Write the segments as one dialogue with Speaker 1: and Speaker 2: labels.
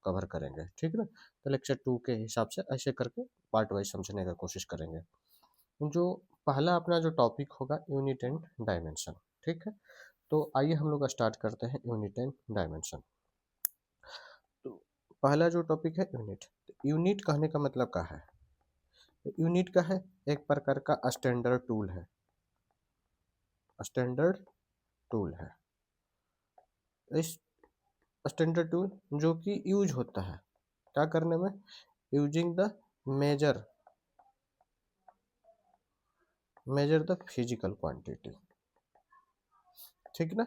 Speaker 1: Cover करेंगे, ठीक है ना। तो लेक्चर 2 के हिसाब से ऐसे करके पार्ट वाइज समझने का कोशिश करेंगे। जो पहला अपना जो टॉपिक होगा यूनिट एंड डायमेंशन, ठीक है। तो आइए हम लोग स्टार्ट करते हैं यूनिट एंड डायमेंशन। तो पहला जो टॉपिक है यूनिट, यूनिट कहने का मतलब क्या है? यूनिट का है एक प्रकार का स्टैंडर्ड टूल है, स्टैंडर्ड टूल है। इस स्टैंडर्ड टूल जो कि यूज होता है क्या करने में? Using the measure the physical quantity, ठीक ना।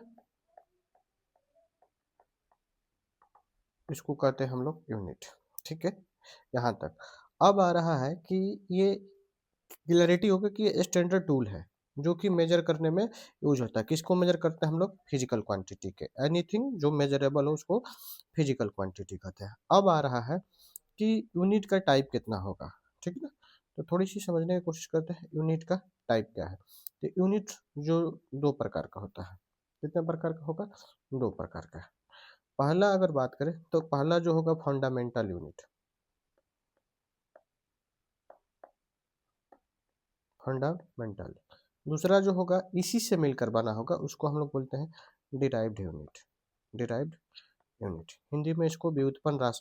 Speaker 1: इसको कहते हैं हम लोग यूनिट, ठीक है। यहाँ तक अब आ रहा है कि ये क्लियरिटी होगा कि ये स्टैंडर्ड टूल है जो कि मेजर करने में यूज होता है। किसको मेजर करते हैं हम लोग? फिजिकल क्वांटिटी के। एनीथिंग जो मेजरेबल हो उसको फिजिकल क्वांटिटी कहते हैं। अब आ रहा है कि यूनिट का टाइप कितना होगा, ठीक है ना। तो थोड़ी सी समझने की कोशिश करते हैं यूनिट का टाइप क्या है। तो यूनिट जो दो प्रकार का होता है, कितने प्रकार का होगा? दो प्रकार का है। पहला अगर बात करें तो पहला जो होगा फंडामेंटल यूनिट, फंडामेंटल। दूसरा जो होगा इसी से मिलकर बना होगा उसको हम लोग बोलते हैं derived unit, derived unit. Hindi में इसको व्युत्पन्न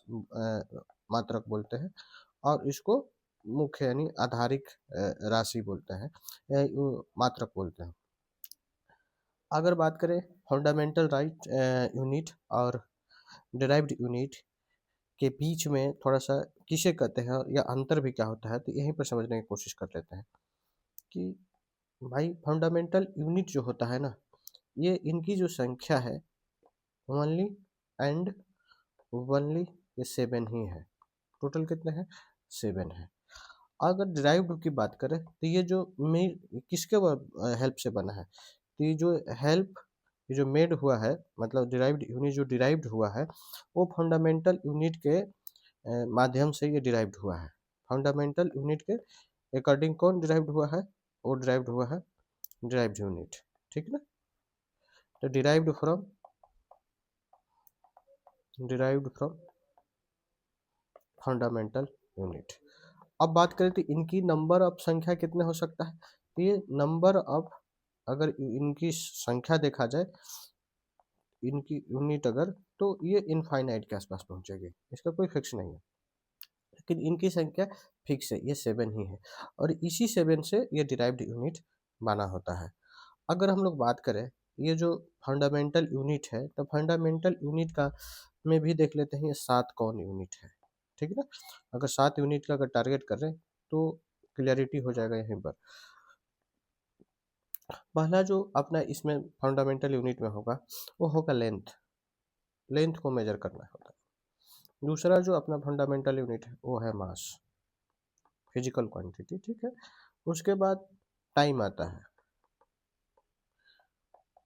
Speaker 1: मात्रक बोलते हैं और इसको मुख्य यानी आधारिक राशि बोलते हैं, मात्रक बोलते हैं। अगर बात करें फंडामेंटल राइट यूनिट और डिराइव्ड यूनिट के बीच में थोड़ा सा किसे कहते हैं या अंतर भी क्या होता है, तो यहीं पर समझने की कोशिश कर लेते हैं कि भाई फंडामेंटल यूनिट जो होता है ना, ये इनकी जो संख्या है ओनली एंड ओनली ये 7 ही है। टोटल कितने हैं? 7 है। अगर डिराइव्ड की बात करें तो ये जो किसके हेल्प से बना है, तो ये जो हेल्प ये जो मेड हुआ है, मतलब डिराइव्ड यूनिट जो डिराइव्ड हुआ है वो फंडामेंटल यूनिट के माध्यम से ये डिराइव्ड हुआ है। फंडामेंटल यूनिट के अकॉर्डिंग कौन डिराइव्ड हुआ है? वो डिराइव्ड हुआ है डिराइव्ड यूनिट, ठीक ना। तो डिराइव्ड फ्रॉम फंडामेंटल यूनिट। अब बात करें तो इनकी नंबर ऑफ संख्या कितने हो सकता है, तो ये नंबर ऑफ, अगर इनकी संख्या देखा जाए इनकी यूनिट अगर, तो ये इनफाइनाइट के आसपास पहुंचेगी, इसका कोई फिक्स नहीं है। लेकिन इनकी संख्या फिक्स है, ये 7 ही है और इसी 7 से ये डिराइव्ड यूनिट बना होता है। अगर हम लोग बात करें ये जो फंडामेंटल यूनिट है, तो फंडामेंटल यूनिट का में भी देख लेते हैं ये 7 कौन यूनिट है, ठीक है ना। अगर 7 यूनिट का अगर टारगेट कर रहे हैं तो क्लियरिटी हो जाएगा यहीं पर। पहला जो अपना इसमें फंडामेंटल यूनिट में होगा वो होगा लेंथ, लेंथ को मेजर करना होता है। दूसरा जो अपना फंडामेंटल यूनिट है वो है मास, फिजिकल क्वांटिटी, ठीक है। उसके बाद टाइम आता है।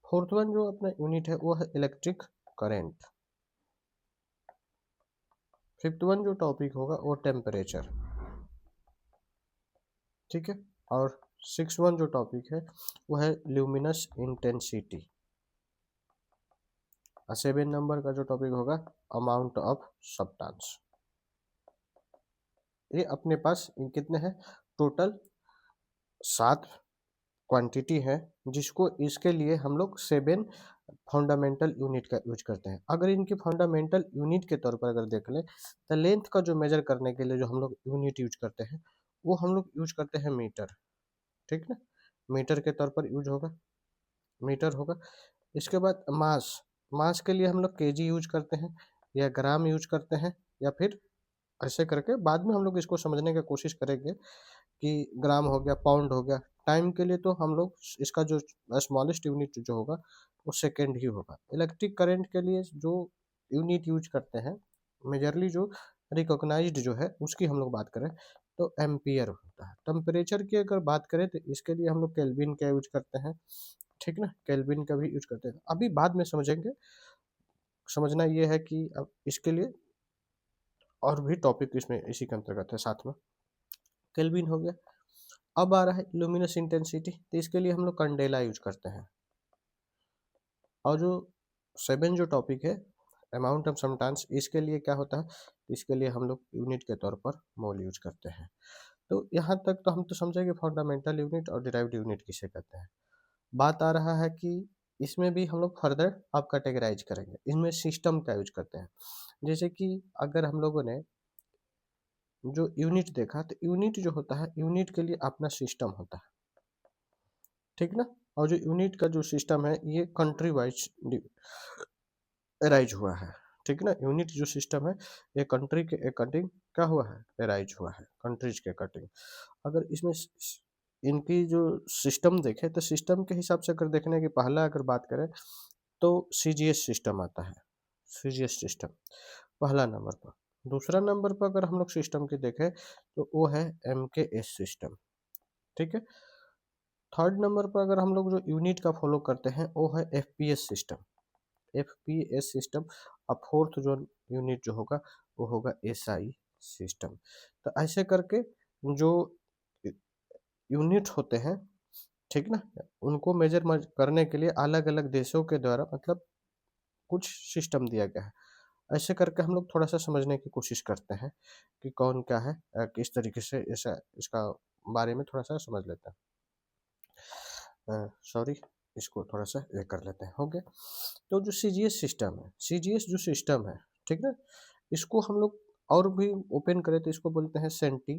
Speaker 1: फोर्थ वन जो अपना यूनिट है वो है इलेक्ट्रिक करेंट। फिफ्थ वन जो टॉपिक होगा वो टेम्परेचर, ठीक है। और सिक्स वन जो टॉपिक है वो है ल्यूमिनस इंटेंसिटी। और 7 नंबर का जो टॉपिक होगा अमाउंट ऑफ सब्सटेंस। ये अपने पास कितने हैं? टोटल 7 क्वांटिटी है जिसको इसके लिए हम लोग 7 फंडामेंटल यूनिट का यूज करते हैं। अगर इनके फंडामेंटल यूनिट के तौर पर अगर देख लें तो लेंथ का जो मेजर करने के लिए जो हम लोग यूनिट यूज करते हैं वो हम लोग यूज करते हैं मीटर, ठीक ना। मीटर के तौर पर यूज होगा, मीटर होगा। इसके बाद मास, मास के लिए हम लोग केजी यूज करते हैं या ग्राम यूज करते हैं या फिर ऐसे करके बाद में हम लोग इसको समझने की कोशिश करेंगे कि ग्राम हो गया, पाउंड हो गया। टाइम के लिए तो हम लोग इसका जो स्मॉलेस्ट यूनिट जो होगा वो सेकेंड ही होगा। इलेक्ट्रिक करंट के लिए जो यूनिट यूज करते हैं मेजरली जो रिकॉग्नाइज्ड जो है उसकी हम लोग बात करें तो एम्पियर होता है। टेम्परेचर की अगर बात करें तो इसके लिए हम लोग केल्विन का यूज करते हैं, ठीक ना। केल्विन का भी यूज करते हैं, अभी बाद में समझेंगे। समझना ये है कि अब इसके लिए और भी टॉपिक इसमें इसी के अंतर्गत है साथ में। केल्विन हो गया। अब आ रहा है लुमिनस इंटेंसिटी, तो इसके लिए हम लोग कैंडेला यूज करते हैं। और जो 7 जो टॉपिक है अमाउंट ऑफ सब्सटेंस, इसके लिए क्या होता है, इसके लिए हम लोग यूनिट के तौर पर मोल यूज करते हैं। तो यहाँ तक तो हम तो समझेंगे फंडामेंटल यूनिट और डिराइव्ड यूनिट किसे कहते हैं। बात आ रहा है कि इसमें भी हम लोग फर्दर आप कैटेगराइज करेंगे, इसमें सिस्टम का यूज करते हैं। जैसे कि अगर हम लोगों ने जो यूनिट देखा, तो यूनिट जो होता है, यूनिट के लिए अपना सिस्टम होता है, ठीक ना। और जो यूनिट का जो सिस्टम है ये कंट्री वाइज अराइज हुआ है, ठीक ना। यूनिट जो सिस्टम है ये कंट्री के अकॉर्डिंग क्या हुआ है, अराइज हुआ है, कंट्रीज के अकॉर्डिंग। अगर इसमें इनकी जो सिस्टम देखें, तो सिस्टम के हिसाब से अगर देखने की पहला अगर बात करें तो सीजीएस सिस्टम आता है, सीजीएस सिस्टम पहला नंबर पर। दूसरा नंबर पर अगर हम लोग सिस्टम की देखें तो वो है एमकेएस सिस्टम, ठीक है। थर्ड नंबर पर अगर हम लोग जो यूनिट का फॉलो करते हैं वो है एफपीएस सिस्टम, एफपीएस सिस्टम। अब फोर्थ जो यूनिट जो होगा वो होगा एसआई सिस्टम। तो ऐसे करके जो यूनिट होते हैं, ठीक ना, उनको मेजर करने के लिए अलग अलग देशों के द्वारा मतलब कुछ सिस्टम दिया गया है। ऐसे करके हम लोग थोड़ा सा समझने की कोशिश करते हैं कि कौन क्या है, किस तरीके से ऐसा इसका बारे में थोड़ा सा समझ लेते हैं। सॉरी, इसको थोड़ा सा ये कर लेते हैं, हो गया। तो जो सीजीएस सिस्टम है, सीजीएस जो सिस्टम है, ठीक ना, इसको हम लोग और भी ओपन करें तो इसको बोलते हैं सेंटी,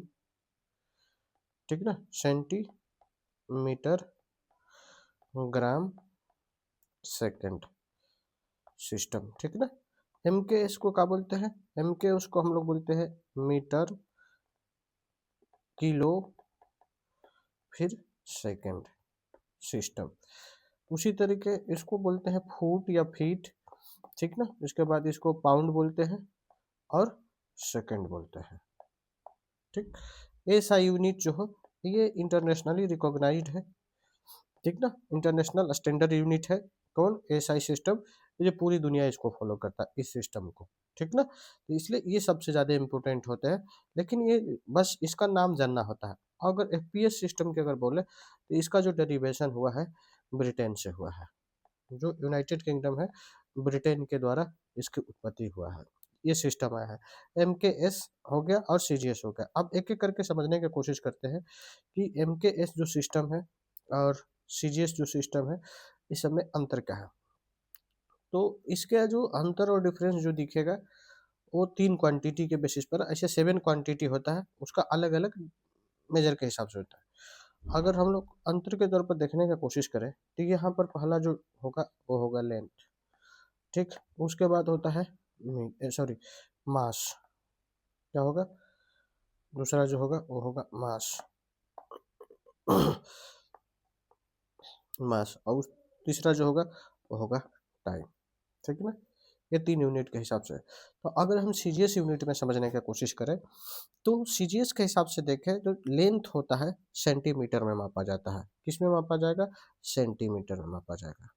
Speaker 1: ठीक ना, सेंटीमीटर ग्राम सेकंड सिस्टम, ठीक ना। एम के इसको क्या बोलते हैं, एम के उसको हम लोग बोलते हैं मीटर, किलो, फिर सेकंड सिस्टम। उसी तरीके इसको बोलते हैं फुट या फीट, ठीक ना। इसके बाद इसको पाउंड बोलते हैं और सेकंड बोलते हैं, ठीक। ऐसा यूनिट जो हो ये इंटरनेशनली रिकॉग्नाइज्ड है, ठीक ना, इंटरनेशनल स्टैंडर्ड यूनिट है। कौन, एसआई सिस्टम, ये पूरी दुनिया इसको फॉलो करता है इस सिस्टम को, ठीक ना। तो इसलिए ये सबसे ज़्यादा इम्पोर्टेंट होता है, लेकिन ये बस इसका नाम जानना होता है। अगर एफपीएस सिस्टम की अगर बोले तो इसका जो डेरिवेशन हुआ है ब्रिटेन से हुआ है, जो यूनाइटेड किंगडम है, ब्रिटेन के द्वारा इसकी उत्पत्ति हुआ है, ये सिस्टम आया है। एम के एस हो गया और सी जी एस हो गया। अब एक एक करके समझने की कोशिश करते हैं कि एम के एस जो सिस्टम है और सी जी एस जो सिस्टम है, इस सब में अंतर क्या है। तो इसका जो अंतर और डिफरेंस जो दिखेगा वो 3 क्वांटिटी के बेसिस पर, ऐसे 7 क्वांटिटी होता है, उसका अलग अलग मेजर के हिसाब से होता है। अगर हम लोग अंतर के तौर पर देखने की कोशिश करें तो यहाँ पर पहला जो होगा वो होगा लेंथ, ठीक। उसके बाद होता है सॉरी मास, क्या होगा, दूसरा जो होगा वो होगा मास मास, और तीसरा जो होगा वो होगा टाइम, ठीक है ना। ये 3 यूनिट के हिसाब से। तो अगर हम सीजीएस यूनिट में समझने की कोशिश करें तो सीजीएस के हिसाब से देखें तो लेंथ होता है सेंटीमीटर में मापा जाता है। किस में मापा जाएगा, सेंटीमीटर में मापा जाएगा।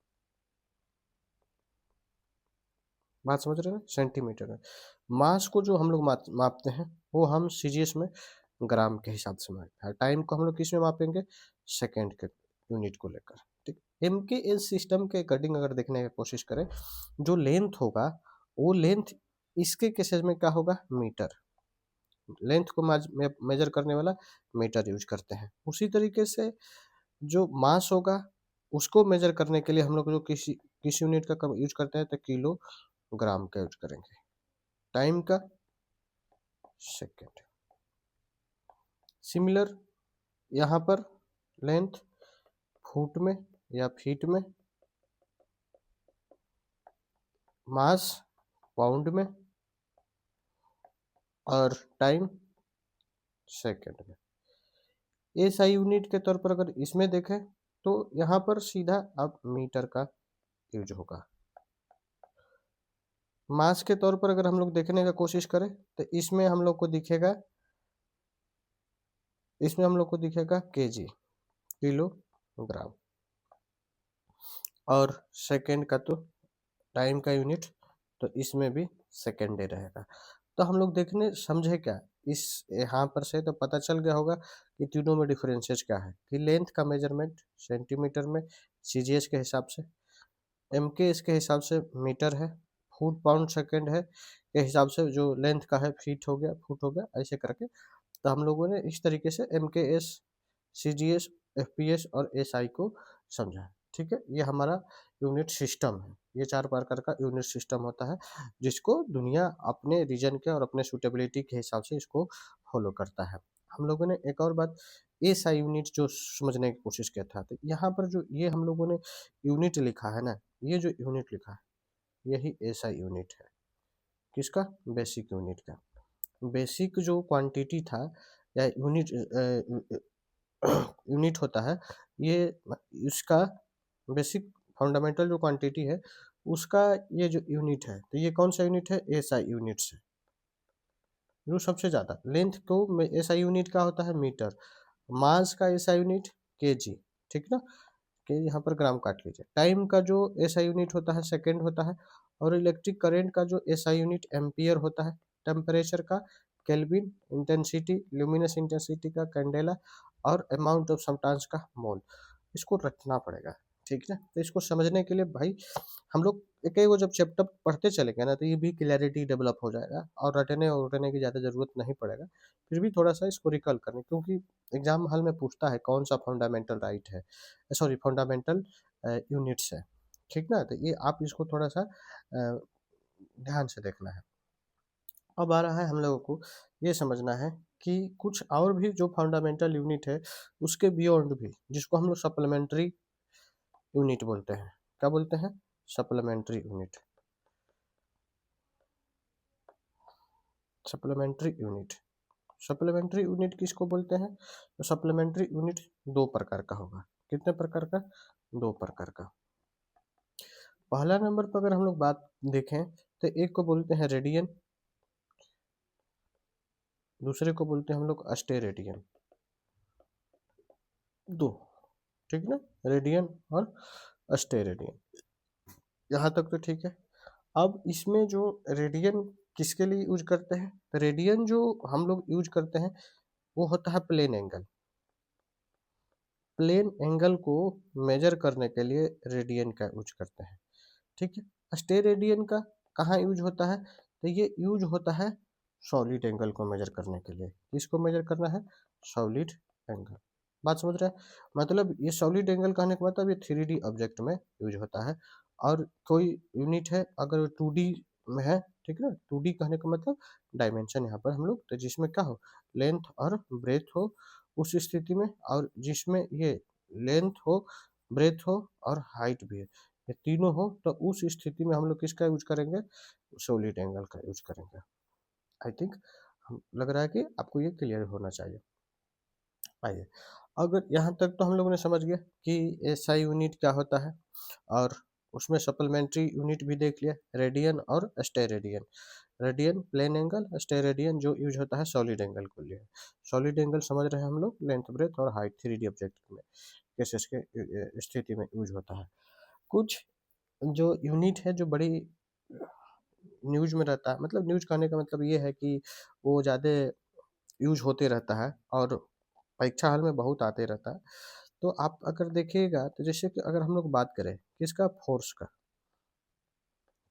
Speaker 1: बात समझ रहे हैं, सेंटीमीटर में। मास को जो हम लोग मापते हैं वो हम सीजीएस में ग्राम के हिसाब से मापते हैं। टाइम को हम लोग किस में मापेंगे, सेकेंड के यूनिट को लेकर, ठीक। एम के एस सिस्टम के अकॉर्डिंग अगर देखने की कोशिश करें, जो लेंथ होगा वो लेंथ इसके केसेस में क्या होगा, मीटर, लेंथ को मेजर करने वाला मीटर यूज करते हैं। उसी तरीके से जो मास होगा उसको मेजर करने के लिए हम लोग जो किस यूनिट का यूज करते हैं, तो किलो ग्राम का यूज करेंगे। टाइम का सेकेंड। सिमिलर यहाँ पर लेंथ फुट में या फीट में, मास पाउंड में, और टाइम सेकेंड में। एसआई यूनिट के तौर पर अगर इसमें देखें तो यहाँ पर सीधा अब मीटर का यूज होगा। मास के तौर पर अगर हम लोग देखने का कोशिश करें तो इसमें हम लोग को दिखेगा, इसमें हम लोग को दिखेगा केजी, किलोग्राम, और सेकेंड का तो टाइम का यूनिट, तो इसमें भी सेकेंड डे रहेगा। तो हम लोग देखने समझे क्या इस यहाँ पर से, तो पता चल गया होगा कि तीनों में डिफरेंसेस क्या है, कि लेंथ का मेजरमेंट सेंटीमीटर में सीजीएस के हिसाब से, एमकेएस के हिसाब से मीटर है, फुट पाउंड सेकेंड है के हिसाब से जो लेंथ का है फीट हो गया, फुट हो गया, ऐसे करके। तो हम लोगों ने इस तरीके से MKS, CGS, FPS और SI को समझा है। ठीक है, ये हमारा यूनिट सिस्टम है। ये 4 प्रकार का यूनिट सिस्टम होता है जिसको दुनिया अपने रीजन के और अपने सूटेबिलिटी के हिसाब से इसको फॉलो करता है। हम लोगों ने एक और बात SI यूनिट जो समझने की कोशिश किया था, तो यहाँ पर जो ये हम लोगों ने यूनिट लिखा है ना, ये जो यूनिट लिखा है यही SI यूनिट है। किसका? बेसिक यूनिट का। बेसिक जो क्वांटिटी था या यूनिट यूनिट होता है, ये इसका बेसिक फंडामेंटल जो क्वांटिटी है उसका ये जो यूनिट है, तो ये कौन सा यूनिट है? SI यूनिट से। जो सबसे ज़्यादा लेंथ को SI यूनिट का होता है मीटर, मास का SI यूनिट केजी, ठीक ना, कि यहाँ पर ग्राम काट लीजिए। टाइम का जो SI यूनिट होता है सेकेंड होता है, और इलेक्ट्रिक करंट का जो SI यूनिट एम्पियर होता है। टेम्परेचर का केल्विन, इंटेंसिटी ल्यूमिनस इंटेंसिटी का कैंडेला, और अमाउंट ऑफ सब्सटेंस का मोल। इसको रखना पड़ेगा, ठीक है। तो इसको समझने के लिए भाई हम लोग एक एक वो जब चैप्टर पढ़ते चलेंगे ना, तो ये भी क्लैरिटी डेवलप हो जाएगा और रटने और उटने की ज़्यादा ज़रूरत नहीं पड़ेगा। फिर भी थोड़ा सा इसको रिकॉल करने, क्योंकि एग्जाम हॉल में पूछता है कौन सा फंडामेंटल राइट है, सॉरी फंडामेंटल यूनिट्स है, ठीक ना। तो ये आप इसको थोड़ा सा ध्यान से देखना है। अब आ रहा है हम लोगों को ये समझना है कि कुछ और भी जो फंडामेंटल यूनिट है उसके बियॉन्ड भी, जिसको हम लोग सप्लीमेंट्री यूनिट बोलते हैं। क्या बोलते हैं? Supplementary unit. Supplementary unit, supplementary unit किसको बोलते हैं? तो सप्लीमेंट्री यूनिट दो प्रकार का होगा। कितने प्रकार का? दो प्रकार का। पहला नंबर पर अगर हम लोग बात देखें तो एक को बोलते हैं रेडियन, दूसरे को बोलते हैं हम लोग अस्टेरेडियन। दो, ठीक ना, रेडियन और अस्टेरेडियन। यहाँ तक तो ठीक है। अब इसमें जो रेडियन किसके लिए यूज करते हैं? रेडियन जो हम लोग यूज करते हैं वो होता है प्लेन एंगल। प्लेन एंगल को मेजर करने के लिए रेडियन का यूज करते हैं, ठीक है। अस्टेरेडियन का कहाँ यूज होता है? तो ये यूज होता है सॉलिड एंगल को मेजर करने के लिए। किसको मेजर करना है? Solid angle. बात समझ रहे हैं? मतलब ये सॉलिड एंगल कहने का मतलब ये 3D ऑब्जेक्ट में यूज होता है। और कोई यूनिट है अगर 2D में है, ठीक है ना, 2D कहने का मतलब डायमेंशन यहाँ पर हम लोग, तो जिसमें क्या हो, लेंथ और ब्रेथ हो उस स्थिति में, और जिसमें ये लेंथ हो, ब्रेथ हो और हाइट भी है, ये तीनों हो, तो उस स्थिति में हम लोग किसका यूज करेंगे? सॉलिड एंगल का यूज करेंगे। आई थिंक लग रहा है कि आपको ये क्लियर होना चाहिए। आइए, अगर यहाँ तक तो हम लोगों ने समझ गया कि एसआई यूनिट क्या होता है, और उसमें सप्लीमेंट्री यूनिट भी देख लिया, रेडियन और steradian. Radian plane angle, steradian जो यूज होता है सॉलिड एंगल को लिए। सॉलिड एंगल समझ रहे हैं हम लोग, लेंथ ब्रेथ और हाइट 3D ऑब्जेक्ट में केसेस के स्थिति में यूज होता है। कुछ जो यूनिट है जो बड़ी न्यूज में रहता है, मतलब न्यूज कहने का मतलब ये है कि वो ज़्यादा यूज होते रहता है और परीक्षा हॉल में बहुत आते रहता है। तो आप अगर देखिएगा तो जैसे कि अगर हम लोग बात करें किसका? फोर्स का,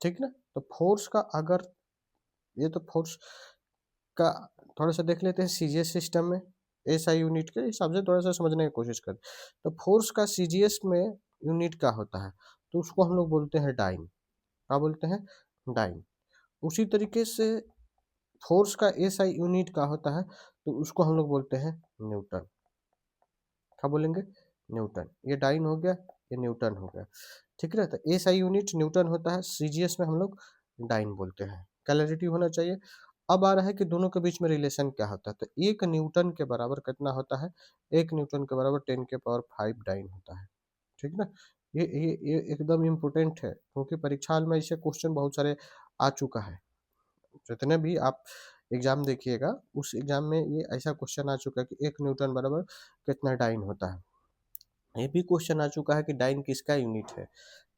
Speaker 1: ठीक ना। तो फोर्स का अगर, ये तो फोर्स का थोड़ा सा देख लेते हैं सीजीएस सिस्टम में, एसआई यूनिट के हिसाब से थोड़ा सा समझने की कोशिश करें। तो फोर्स का सीजीएस में यूनिट क्या होता है? तो उसको हम लोग बोलते हैं डाइन। क्या बोलते हैं? डाइन। उसी तरीके से फोर्स का एसआई यूनिट का होता है, तो उसको हम लोग बोलते हैं न्यूटन। क्या बोलेंगे? न्यूटन। ये डाइन हो गया, ये न्यूटन हो गया, ठीक है ना। तो एसआई यूनिट न्यूटन होता है, सीजीएस में हम लोग डाइन बोलते हैं। क्लैरिटी होना चाहिए। अब आ रहा है कि दोनों के बीच में रिलेशन क्या होता है। तो एक न्यूटन के बराबर कितना होता है? एक न्यूटन के बराबर 10⁵ डाइन होता है, ठीक ना। ये एकदम इम्पोर्टेंट है, क्योंकि परीक्षा में ऐसे क्वेश्चन बहुत सारे आ चुका है। जितने भी आप एग्जाम देखिएगा उस एग्जाम में ये ऐसा क्वेश्चन आ चुका है कि एक न्यूटन बराबर कितना डाइन होता है। ये भी क्वेश्चन आ चुका है कि डाइन किसका यूनिट है।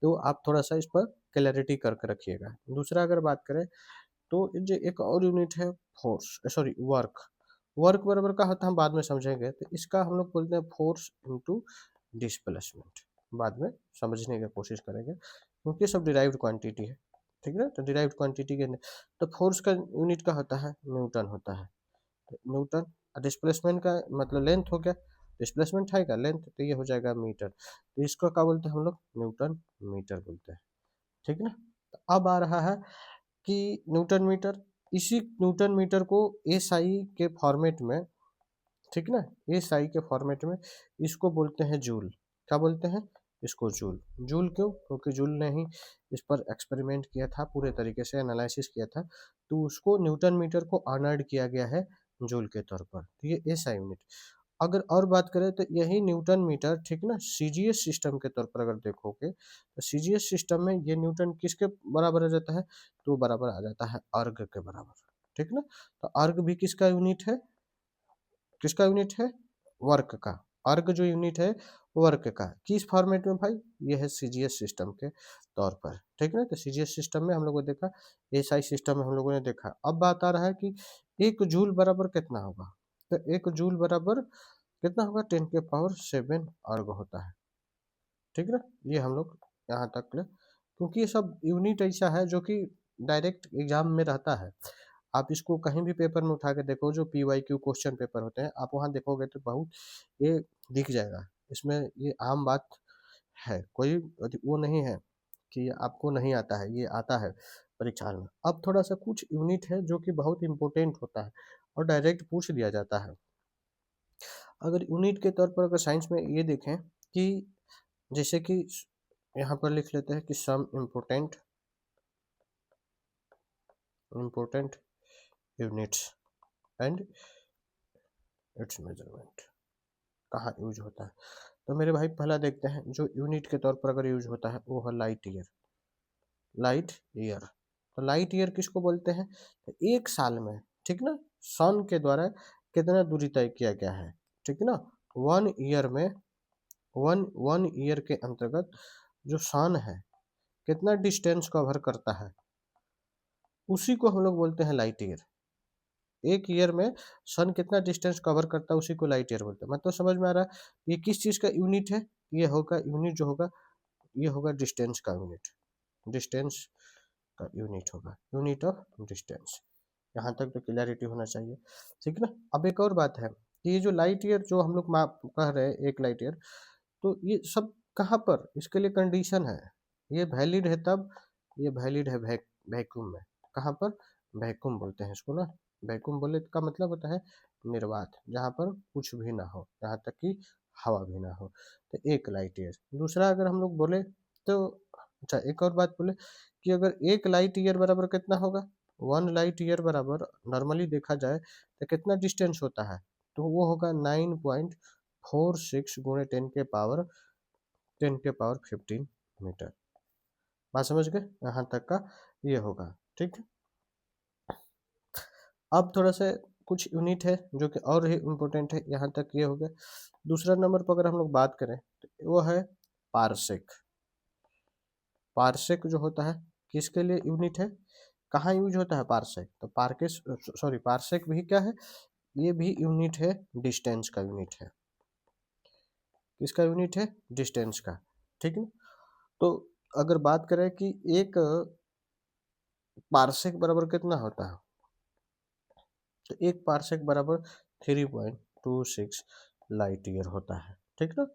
Speaker 1: तो आप थोड़ा सा इस पर क्लैरिटी करके रखिएगा। दूसरा अगर बात करें तो जो एक और यूनिट है फोर्स, सॉरी वर्क। वर्क बराबर का होता है हम बाद में समझेंगे। तो इसका हम लोग बोलते हैं फोर्स इनटू डिस्प्लेसमेंट। बाद में समझने की कोशिश करेंगे क्योंकि सब डिराइव्ड क्वांटिटी है। ठीक है ना। तो डिराइव्ड क्वांटिटी के तो फोर्स का यूनिट का होता है न्यूटन होता है, तो न्यूटन। डिस्प्लेसमेंट का मतलब लेंथ हो गया, डिस्प्लेसमेंट है का लेंथ, तो ये हो जाएगा मीटर, तो इसको क्या बोलते हैं हम लोग, न्यूटन मीटर बोलते हैं, ठीक है ना। तो अब आ रहा है कि न्यूटन मीटर, इसी न्यूटन मीटर को एसआई के फॉर्मेट में, ठीक ना, एसआई के फॉर्मेट में इसको बोलते हैं जूल। क्या बोलते हैं इसको, जूल। जूल क्यों, क्योंकि जूल ने ही इस पर एक्सपेरिमेंट किया था, पूरे तरीके से एनालिसिस किया था, तो उसको न्यूटन मीटर को ऑनर्ड किया गया है जूल के तौर पर, तो ये एसआई यूनिट। अगर और बात करें तो यही न्यूटन मीटर, ठीक ना, सीजीएस सिस्टम के तौर पर अगर देखोगे तो सीजीएस सिस्टम में ये न्यूटन किसके बराबर आ जाता है, तो बराबर आ जाता है अर्ग के बराबर, ठीक ना। तो अर्ग भी किसका यूनिट है, किसका यूनिट है, वर्क का। अर्ग जो यूनिट है वर्क का, किस फॉर्मेट में भाई, ये है सीजीएस सिस्टम के तौर पर, ठीक है। तो सीजीएस सिस्टम में हम लोगों ने देखा, एसआई सिस्टम में हम लोगों ने देखा। अब बात आ रहा है कि एक जूल बराबर कितना होगा, तो एक जूल बराबर कितना होगा, 10⁻7 अर्ग होता है, ठीक है ना। ये हम लोग यहाँ तक ले, क्योंकि ये सब यूनिट ऐसा है जो कि डायरेक्ट एग्जाम में रहता है। आप इसको कहीं भी पेपर में उठा के देखो, जो PYQ क्वेश्चन पेपर होते हैं, आप वहाँ देखोगे तो बहुत ये दिख जाएगा, इसमें ये आम बात है, कोई वो नहीं है कि आपको नहीं आता है, ये आता है परीक्षा में। अब थोड़ा सा कुछ यूनिट है जो कि बहुत इंपॉर्टेंट होता है और डायरेक्ट पूछ दिया जाता है। अगर यूनिट के तौर पर अगर साइंस में ये देखें कि जैसे कि यहाँ पर लिख लेते हैं कि some important units and its measurement कहाँ यूज होता है। तो मेरे भाई पहला देखते हैं, जो यूनिट के तौर पर अगर यूज होता है वो है लाइट ईयर। लाइट ईयर, तो लाइट ईयर किसको बोलते हैं, तो एक साल में, ठीक ना, सन के द्वारा कितना दूरी तय किया गया है, ठीक है ना। वन ईयर में, वन ईयर के अंतर्गत जो सन है कितना डिस्टेंस कवर करता है, उसी को हम लोग बोलते हैं लाइट ईयर। एक ईयर में सन कितना डिस्टेंस कवर करता है उसी को लाइट ईयर बोलते हैं। मतलब समझ में आ रहा है ये किस चीज़ का यूनिट है, ये होगा यूनिट जो होगा, ये होगा डिस्टेंस का यूनिट, डिस्टेंस का यूनिट होगा, यूनिट ऑफ डिस्टेंस। यहाँ तक तो क्लियरिटी होना चाहिए, ठीक है ना। अब एक और बात है कि ये जो लाइट ईयर जो हम लोग माप कह रहे हैं, एक लाइट ईयर, तो ये सब कहाँ पर, इसके लिए कंडीशन है, ये वैलिड है तब, ये वैलिड है वैक्यूम में। कहाँ पर, वैक्यूम बोलते हैं इसको ना। वैक्यूम बोले का मतलब होता है निर्वात, जहाँ पर कुछ भी ना हो, यहाँ तक कि हवा भी ना हो, तो एक लाइट ईयर। दूसरा अगर हम लोग बोले तो, अच्छा एक और बात बोले कि अगर एक लाइट ईयर बराबर कितना होगा, वन लाइट ईयर बराबर नॉर्मली देखा जाए तो कितना डिस्टेंस होता है, तो वो होगा 9.46 गुणे 10⁻15 मीटर। बात समझ गए, यहाँ तक का ये होगा, ठीक है। अब थोड़ा सा कुछ यूनिट है जो कि और ही इम्पोर्टेंट है, यहाँ तक ये हो गया। दूसरा नंबर पर अगर हम लोग बात करें तो वो है पारसेक। पारसेक जो होता है किसके लिए यूनिट है, कहाँ यूज होता है पारसेक, तो पारसेक भी क्या है, ये भी यूनिट है, डिस्टेंस का यूनिट है। किसका यूनिट है, डिस्टेंस का, ठीक है। तो अगर बात करें कि एक पारसेक बराबर कितना होता है, तो एक पारसेक बराबर 3.26 लाइट ईयर होता है, ठीक ना।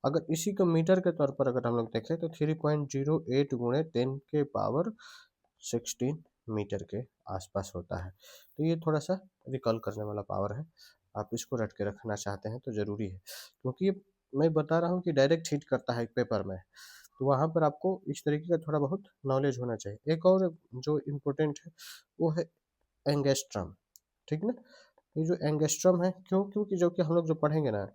Speaker 1: अगर इसी को मीटर के तौर पर अगर हम लोग देखें तो 3.08 गुणे 10⁻16 मीटर के आसपास होता है। तो ये थोड़ा सा रिकॉल करने वाला पावर है, आप इसको रट के रखना चाहते हैं तो ज़रूरी है, क्योंकि ये मैं बता रहा हूँ कि डायरेक्ट हिट करता है पेपर में, तो वहाँ पर आपको इस तरीके का थोड़ा बहुत नॉलेज होना चाहिए। एक और जो इम्पोर्टेंट है वो है एंगस्ट्रम, ठीक ना। ये जो एंगस्ट्रम है, क्यों, क्योंकि जो कि हम लोग जो पढ़ेंगे ना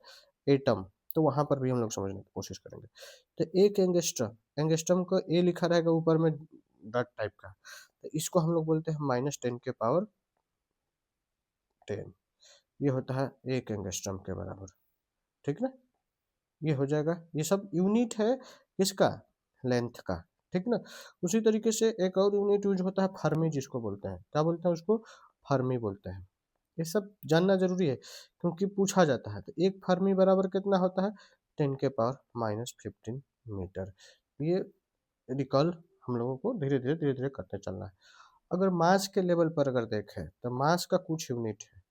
Speaker 1: एटम, तो वहाँ पर भी हम लोग समझने की कोशिश करेंगे। तो एक एंगस्ट्रम, एंगस्ट्रम को ए लिखा रहेगा ऊपर में डॉट टाइप का, तो इसको हम लोग बोलते हैं -10⁻10, ये होता है एक एंगस्ट्रम के बराबर, ठीक ना। ये हो जाएगा, ये सब यूनिट है किसका, लेंथ का, ठीक ना। उसी तरीके से एक और यूनिट यूज होता है फर्मी, जिसको बोलते हैं, क्या बोलते हैं उसको, फर्मी बोलते हैं। ये सब जानना जरूरी है क्योंकि पूछा जाता है। तो एक फर्मी बराबर कितना होता है, 10⁻15 मीटर। ये रिकॉल हम लोगों को धीरे धीरे करते चलना है। अगर मास के लेवल पर अगर देखें तो मास का कुछ यूनिट है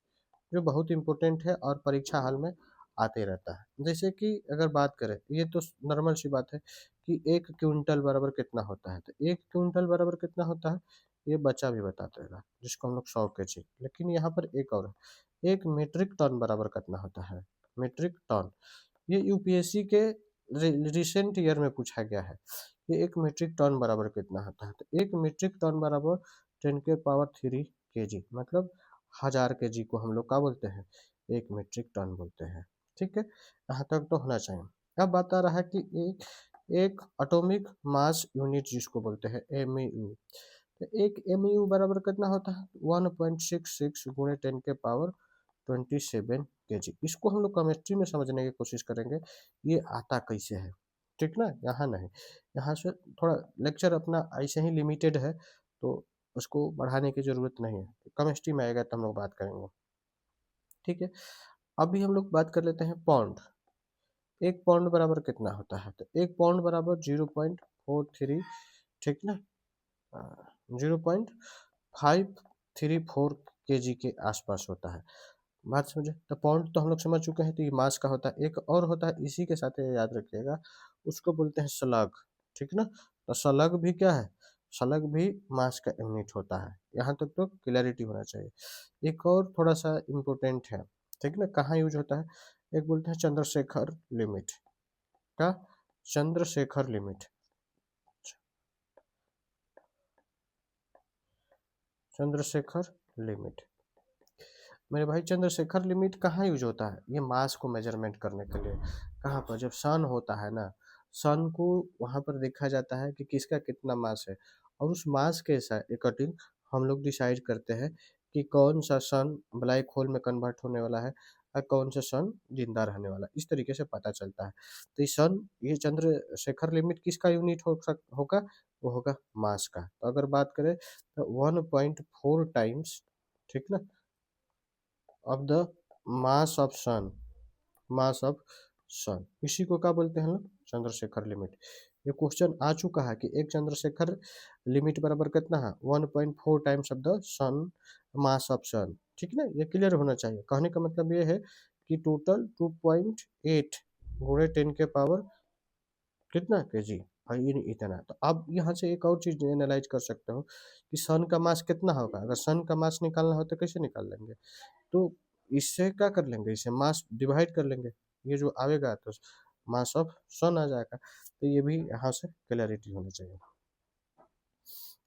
Speaker 1: जो बहुत इंपॉर्टेंट है और परीक्षा हाल में आते रहता है। जैसे कि अगर बात करें, ये तो नॉर्मल सी बात है कि 1 क्विंटल बराबर कितना होता है, तो 1 क्विंटल बराबर कितना होता है ये बच्चा भी बता देगा, जिसको हम लोग 100 kg। लेकिन यहाँ पर एक और है, 1 मीट्रिक टन बराबर कितना होता है, मीट्रिक टन। ये यूपीएससी के रिसेंट ईयर में पूछा गया है, ये 1 मीट्रिक टन बराबर कितना होता है। तो 1 मीट्रिक टन बराबर 10 के पावर 3 kg, मतलब 1000 kg को हम लोग क्या बोलते हैं, 1 मीट्रिक टन बोलते हैं। ठीक है, यहाँ तक तो होना चाहिए। अब बात आ रहा है कि एक एटॉमिक मास यूनिट जिसको बोलते हैं एमयू। तो एक एमयू बराबर कितना होता है, 1.66 गुणे 10 के पावर 27 kg। इसको हम लोग केमिस्ट्री में समझने की कोशिश करेंगे, ये आता कैसे है। ठीक ना, यहाँ नहीं, यहाँ से थोड़ा लेक्चर अपना ऐसे ही लिमिटेड है, तो उसको बढ़ाने की ज़रूरत नहीं है। केमिस्ट्री में आएगा तो हम लोग बात करेंगे। ठीक है, अभी हम लोग बात कर लेते हैं पॉन्ड। एक पॉन्ड बराबर कितना होता है, तो एक पॉन्ड बराबर 0.43, ठीक ना, 0.534 kg के आसपास होता है। बात समझे, तो पाउंड तो हम लोग समझ चुके हैं, तो ये मास का होता है। एक और होता है इसी के साथ, ये याद रखिएगा, उसको बोलते हैं स्लग। ठीक ना, तो स्लग भी क्या है, स्लग भी मास का यूनिट होता है। यहाँ तक तो क्लैरिटी होना चाहिए। एक और थोड़ा सा इम्पोर्टेंट है, ठीक ना, कहाँ यूज होता है, एक बोलते हैं चंद्रशेखर लिमिट का, चंद्रशेखर लिमिट, चंद्रशेखर लिमिट। मेरे भाई चंद्रशेखर लिमिट कहाँ यूज होता है, ये मास को मेजरमेंट करने के लिए। कहाँ पर, जब सन होता है ना, सन को वहाँ पर देखा जाता है कि किसका कितना मास है, और उस मास के अकॉर्डिंग हम लोग डिसाइड करते हैं कि कौन सा सन ब्लैक होल में कन्वर्ट होने वाला है और कौन सा सन जिंदा रहने वाला है। इस तरीके से पता चलता है। तो ये चंद्रशेखर लिमिट किसका यूनिट होगा, वो होगा मास का। तो अगर बात करें तो 1.4 टाइम्स, ठीक ना, of the mass of sun, mass of sun, इसी को क्या बोलते हैं लोग, चंद्रशेखर लिमिट। ये क्वेश्चन आ चुका है कि एक चंद्रशेखर लिमिट बराबर कितना है, 1.4 times of the sun mass of sun. ठीक ना, ये क्लियर होना चाहिए। कहने का मतलब ये है कि टोटल 2.8 गुणे 10 के पावर कितना केजी, और ये इतना। तो अब यहाँ से एक और चीज एनालाइज कर सकते हो कि सन का मास कितना होगा। अगर सन का मास निकालना हो तो कैसे निकाल लेंगे, तो इससे क्या कर लेंगे, इसे मास डिवाइड कर लेंगे, ये जो आएगा तो मास ऑफ सन आ जाएगा। तो ये भी यहाँ से क्लैरिटी होनी चाहिए,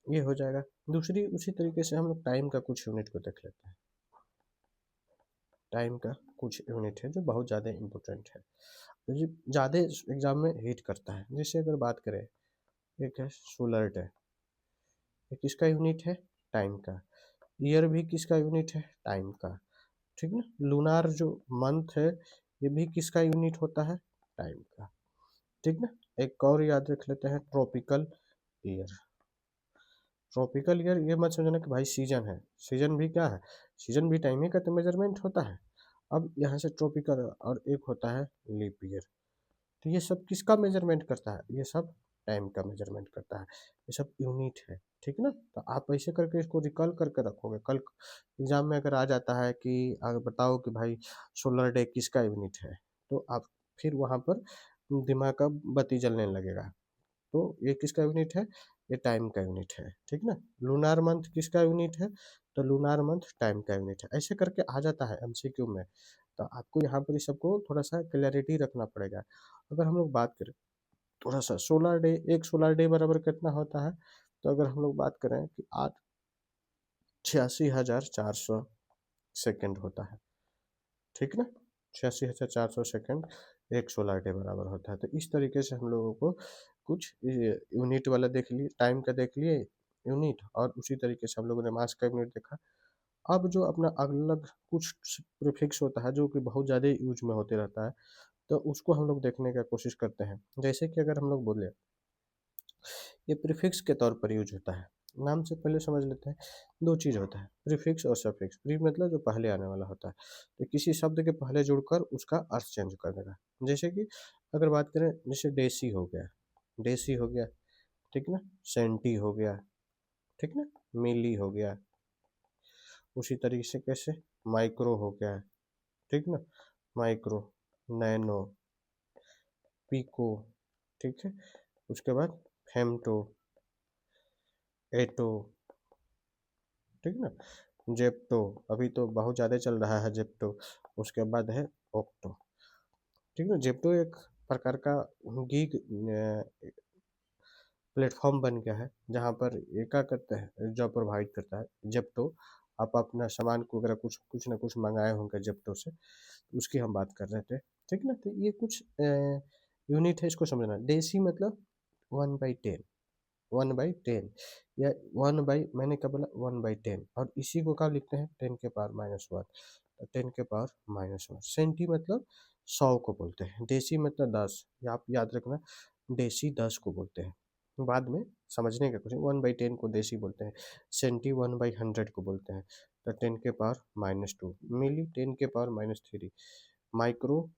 Speaker 1: ये हो जाएगा। दूसरी उसी तरीके से हम लोग टाइम का कुछ यूनिट को देख लेते हैं। टाइम का कुछ यूनिट है जो बहुत ज़्यादा इम्पोर्टेंट है, जो ज़्यादा एग्जाम में हिट करता है। जैसे अगर बात करें, एक है सोलर डे, ये किसका यूनिट है, टाइम का। ईयर भी किसका यूनिट है, टाइम का। ठीक ना, लूनार जो मंथ है ये भी किसका यूनिट होता है, टाइम का। ठीक ना, एक और याद रख लेते हैं, ट्रॉपिकल ईयर। ट्रॉपिकल ईयर ये मत समझना कि भाई सीजन है, सीजन भी क्या है, सीजन भी टाइम ही का तो मेजरमेंट होता है। अब यहाँ से ट्रॉपिकल, और एक होता है लीप ईयर। तो ये सब किसका मेजरमेंट करता है, ये सब टाइम का मेजरमेंट करता है, ये सब यूनिट है। ठीक ना, तो आप ऐसे करके इसको रिकॉल करके रखोगे, कल एग्जाम में अगर आ जाता है कि अगर बताओ कि भाई सोलर डे किसका यूनिट है, तो आप फिर वहाँ पर दिमाग का बत्ती जलने लगेगा। तो ये किसका यूनिट है, ये टाइम का यूनिट है। ठीक ना, लूनार मंथ किसका यूनिट है, तो लूनार मंथ टाइम का यूनिट है। ऐसे करके आ जाता है एमसीक्यू में। तो आपको यहाँ पर इस सबको थोड़ा सा क्लैरिटी रखना पड़ेगा। अगर हम लोग बात करें थोड़ा सा सोलर डे, एक सोलर डे बराबर कितना होता है, तो अगर हम लोग बात करें कि 86,400 सेकेंड होता है। ठीक ना, 86,400 सेकेंड एक सोलर डे बराबर होता है। तो इस तरीके से हम लोगों को कुछ यूनिट वाला देख लिए, टाइम का देख लिए यूनिट, और उसी तरीके से हम लोगों ने मास का यूनिट देखा। अब जो अपना अलग कुछ प्रीफिक्स होता है जो कि बहुत ज़्यादा यूज में होते रहता है, तो उसको हम लोग देखने का कोशिश करते हैं। जैसे कि अगर हम लोग बोले, ये प्रीफिक्स के तौर पर यूज होता है। नाम से पहले समझ लेते हैं, दो चीज़ होता है, प्रीफिक्स और सफिक्स। प्री मतलब जो पहले आने वाला होता है, तो किसी शब्द के पहले जुड़कर उसका अर्थ चेंज कर देगा। जैसे कि अगर बात करें, जैसे देसी हो गया, देसी हो गया, ठीक ना, सेंटी हो गया, ठीक ना, मिली हो गया, उसी तरीके से कैसे माइक्रो हो गया, ठीक ना, माइक्रो, नैनो, पिको, ठीक है, उसके बाद फेमटो, एटो, ठीक ना, जेप्टो, अभी तो बहुत ज़्यादा चल रहा है जेप्टो, उसके बाद है ऑक्टो, ठीक है। जेप्टो एक प्रकार का गीग प्लेटफॉर्म बन गया है, जहाँ पर ये क्या करते हैं, जॉब प्रोवाइड करता है जेप्टो। आप अपना सामान को अगर कुछ कुछ ना कुछ मंगाए होंगे जेप्टो से, तो उसकी हम बात कर रहे थे, ठीक ना। तो ये कुछ यूनिट है, इसको समझना। देसी मतलब 1/10, 1/10, या 1 बाई, मैंने क्या बोला, 1/10, और इसी को क्या लिखते हैं, 10⁻⁻1, 10⁻⁻1। सेंटी मतलब 100 को बोलते हैं, देसी मतलब 10, या आप याद रखना, देसी 10 को बोलते हैं, बाद में समझने का कुछ। 1/10 को देसी बोलते हैं, सेंटी 1/100 को बोलते हैं, तो 10⁻⁻2, मिली 10⁻⁻3, माइक्रो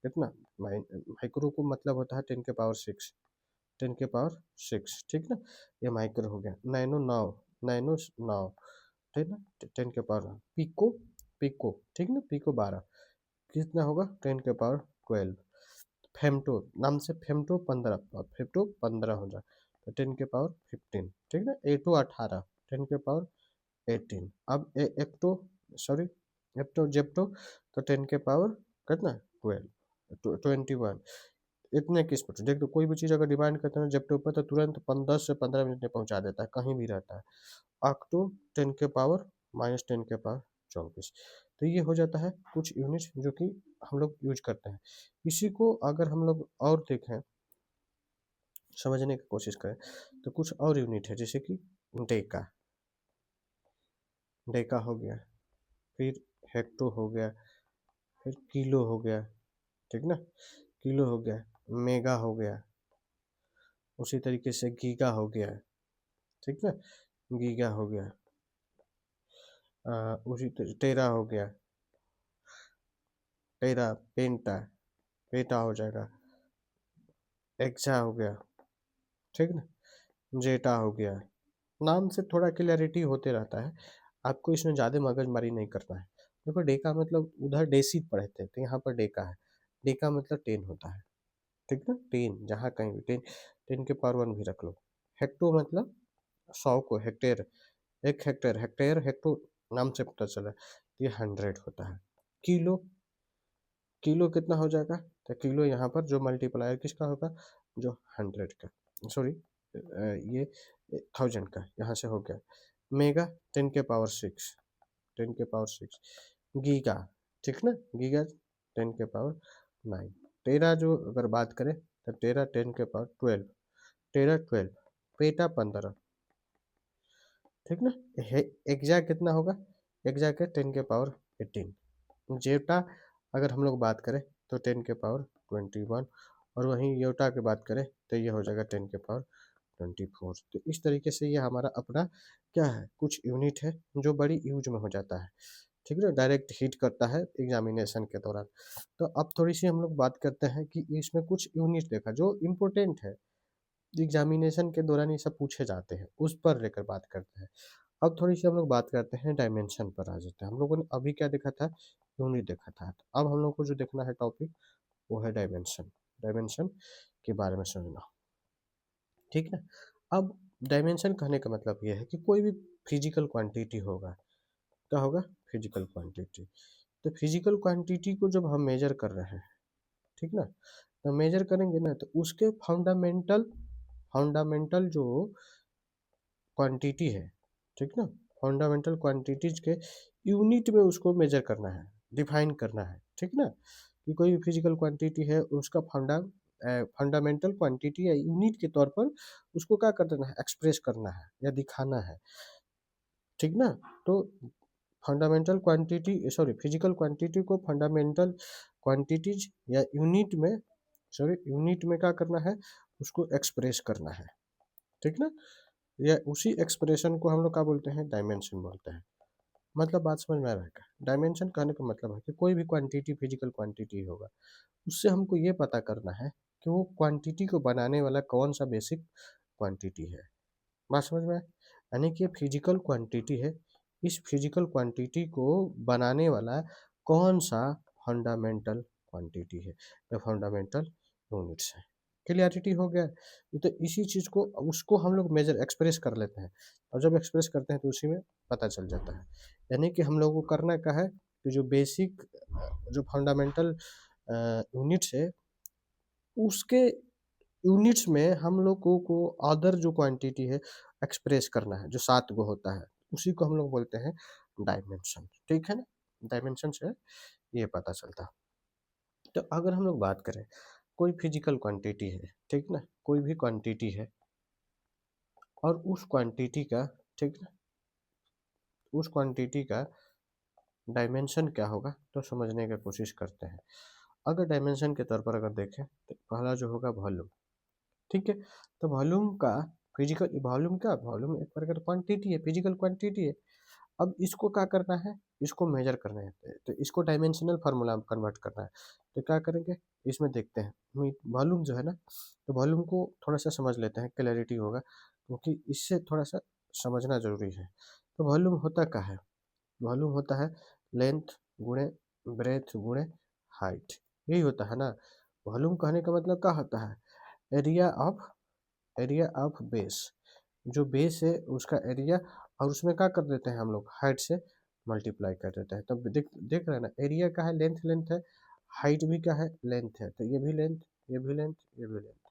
Speaker 1: कितना, माइक्रो को मतलब होता है 10⁻6, 10⁻6, ठीक ना, ये माइक्रो हो गया। नैनो 9, नैनो 9, ठीक ना, 10⁻, पिको, पिको, ठीक ना, पिको 12, कितना होगा, 10⁻12। फेमटो, नाम से फेमटो 15, फेमटो 15 हो जाए, तो 10⁻15, ठीक ना, एटो 18, 10⁻18। अब एक्टो, सॉरी, एप्टो जेप्टो, तो 10⁻, कितना, 12, 21। इतने किस पर देख, तो कोई भी चीज़ अगर डिमांड करते हैं जेप्टो पर, तो तुरंत 10 से 15 मिनट में पहुंचा देता है, कहीं भी रहता है। ऑक्टो 10⁻-10⁻24, तो ये हो जाता है कुछ यूनिट जो कि हम लोग यूज करते हैं। इसी को अगर हम लोग और देखें, समझने की कोशिश करें, तो कुछ और यूनिट है, जैसे कि डेका, डेका हो गया, फिर हेक्टो हो गया, फिर किलो हो गया, ठीक ना, किलो हो गया, मेगा हो गया, उसी तरीके से गीगा हो गया, ठीक ना, गीगा हो गया, उसी टेरा हो गया, टेरा, पेंटा, पेटा हो जाएगा, एक्सा हो गया, ठीक ना, जेटा हो गया। नाम से थोड़ा क्लैरिटी होते रहता है, आपको इसमें ज़्यादा मगजमारी नहीं करना है। देखो, डेका मतलब उधर डेसी पढ़े थे, तो यहाँ पर डेका है, डेका मतलब 10 होता है, ठीक ना, 10, जहाँ कहीं भी 10, 10⁻1 भी रख लो। हेक्टो मतलब 100 को हेक्टेयर, 1 हेक्टेयर, हेक्टेयर हेक्टो, नाम से पता चला, ये 100 होता है। किलो, किलो कितना हो जाएगा, तो किलो यहाँ पर जो मल्टीप्लायर किसका होगा, जो 100 का, सॉरी, ये 1000 का, यहाँ से हो गया। मेगा 10⁻6, 10⁻6, गीगा, ठीक ना, गीगा 10⁻9। टेरा जो अगर बात करें, तो टेरा 10⁻12, टेरा 12, पेटा 15, ठीक ना। एक्जा कितना होगा, एक्जा के 10⁻18। जेटा अगर हम लोग बात करें, तो 10⁻21, और वहीं योटा की बात करें, तो ये हो जाएगा 10⁻24। तो इस तरीके से ये हमारा अपना क्या है, कुछ यूनिट है जो बड़ी यूज में हो जाता है, ठीक है, डायरेक्ट हिट करता है एग्जामिनेशन के दौरान। तो अब थोड़ी सी हम लोग बात करते हैं कि इसमें कुछ यूनिट देखा जो इम्पोर्टेंट है, एग्जामिनेशन के दौरान ये सब पूछे जाते हैं, उस पर लेकर बात करते हैं। अब थोड़ी सी हम लोग बात करते हैं, डायमेंशन पर आ जाते हैं। हम लोगों ने अभी क्या देखा था, यूनिट देखा था, तो अब हम लोग को जो देखना है टॉपिक, वो है डायमेंशन, डायमेंशन के बारे में समझना, ठीक है। अब डायमेंशन कहने का मतलब ये है कि कोई भी फिजिकल क्वांटिटी होगा, क्या होगा, फिजिकल क्वांटिटी। तो फिजिकल क्वांटिटी को जब हम मेजर कर रहे हैं, ठीक ना, तो मेजर करेंगे ना, तो उसके फंडामेंटल, फंडामेंटल जो क्वांटिटी है, ठीक ना, फंडामेंटल क्वांटिटीज के यूनिट में उसको मेजर करना है, डिफाइन करना है, ठीक ना, कि कोई भी फिजिकल क्वांटिटी है, उसका फंडामेंटल क्वांटिटी या यूनिट के तौर पर उसको क्या कर देना है, एक्सप्रेस करना है या दिखाना है, ठीक ना। तो fundamental quantity, sorry, physical quantity को फंडामेंटल क्वांटिटीज या यूनिट में, सॉरी, यूनिट में क्या करना है, उसको एक्सप्रेस करना है, ठीक ना। या उसी एक्सप्रेशन को हम लोग क्या बोलते हैं, डायमेंशन बोलते हैं। मतलब बात समझ में आ रहा है क्या? डायमेंशन कहने का मतलब है कि कोई भी क्वांटिटी फिजिकल क्वांटिटी होगा, उससे हमको ये पता करना है कि वो क्वांटिटी को बनाने वाला कौन सा बेसिक क्वांटिटी है। बात समझ में आए? यानी कि फिजिकल क्वांटिटी है। इस फिजिकल क्वांटिटी को बनाने वाला कौन सा फंडामेंटल क्वांटिटी है या फंडामेंटल यूनिट्स है। क्लियरिटी हो गया। ये तो इसी चीज़ को उसको हम लोग मेजर एक्सप्रेस कर लेते हैं, और जब एक्सप्रेस करते हैं तो उसी में पता चल जाता है। यानी कि हम लोगों को करना क्या है कि जो बेसिक जो फंडामेंटल यूनिट्स है उसके यूनिट्स में हम लोगों को अदर जो क्वांटिटी है एक्सप्रेस करना है, जो 7 गो होता है, उसी को हम लोग बोलते हैं डायमेंशन। ठीक है ना? डायमेंशन से ये पता चलता है। तो अगर हम लोग बात करें, कोई फिजिकल क्वांटिटी है, ठीक ना? कोई भी क्वांटिटी है और उस क्वांटिटी का, ठीक ना, उस क्वांटिटी का डायमेंशन क्या होगा तो समझने की कोशिश करते हैं। अगर डायमेंशन के तौर पर अगर देखें तो पहला जो होगा वॉल्यूम। ठीक है? तो वॉल्यूम का फिजिकल वॉल्यूम क्या, वॉल्यूम एक प्रकार क्वांटिटी है, फिजिकल क्वांटिटी है। अब इसको क्या करना है, इसको मेजर करना है, तो इसको डायमेंशनल फार्मूला में कन्वर्ट करना है। तो क्या करेंगे, इसमें देखते हैं वॉल्यूम जो है ना, तो वॉल्यूम को थोड़ा सा समझ लेते हैं, क्लैरिटी होगा, क्योंकि इससे थोड़ा सा समझना जरूरी है। तो वॉल्यूम होता क्या है, वॉल्यूम होता है लेंथ गुणे ब्रेथ गुणे हाइट, यही होता है ना। वॉल्यूम कहने का मतलब क्या होता है, एरिया ऑफ बेस, जो बेस है उसका एरिया, और उसमें क्या कर देते हैं हम लोग, हाइट से मल्टीप्लाई कर देते हैं। तब देख देख रहे हैं ना, एरिया का है लेंथ, लेंथ है, हाइट भी क्या है, लेंथ है, तो ये भी लेंथ, ये भी लेंथ, ये भी लेंथ।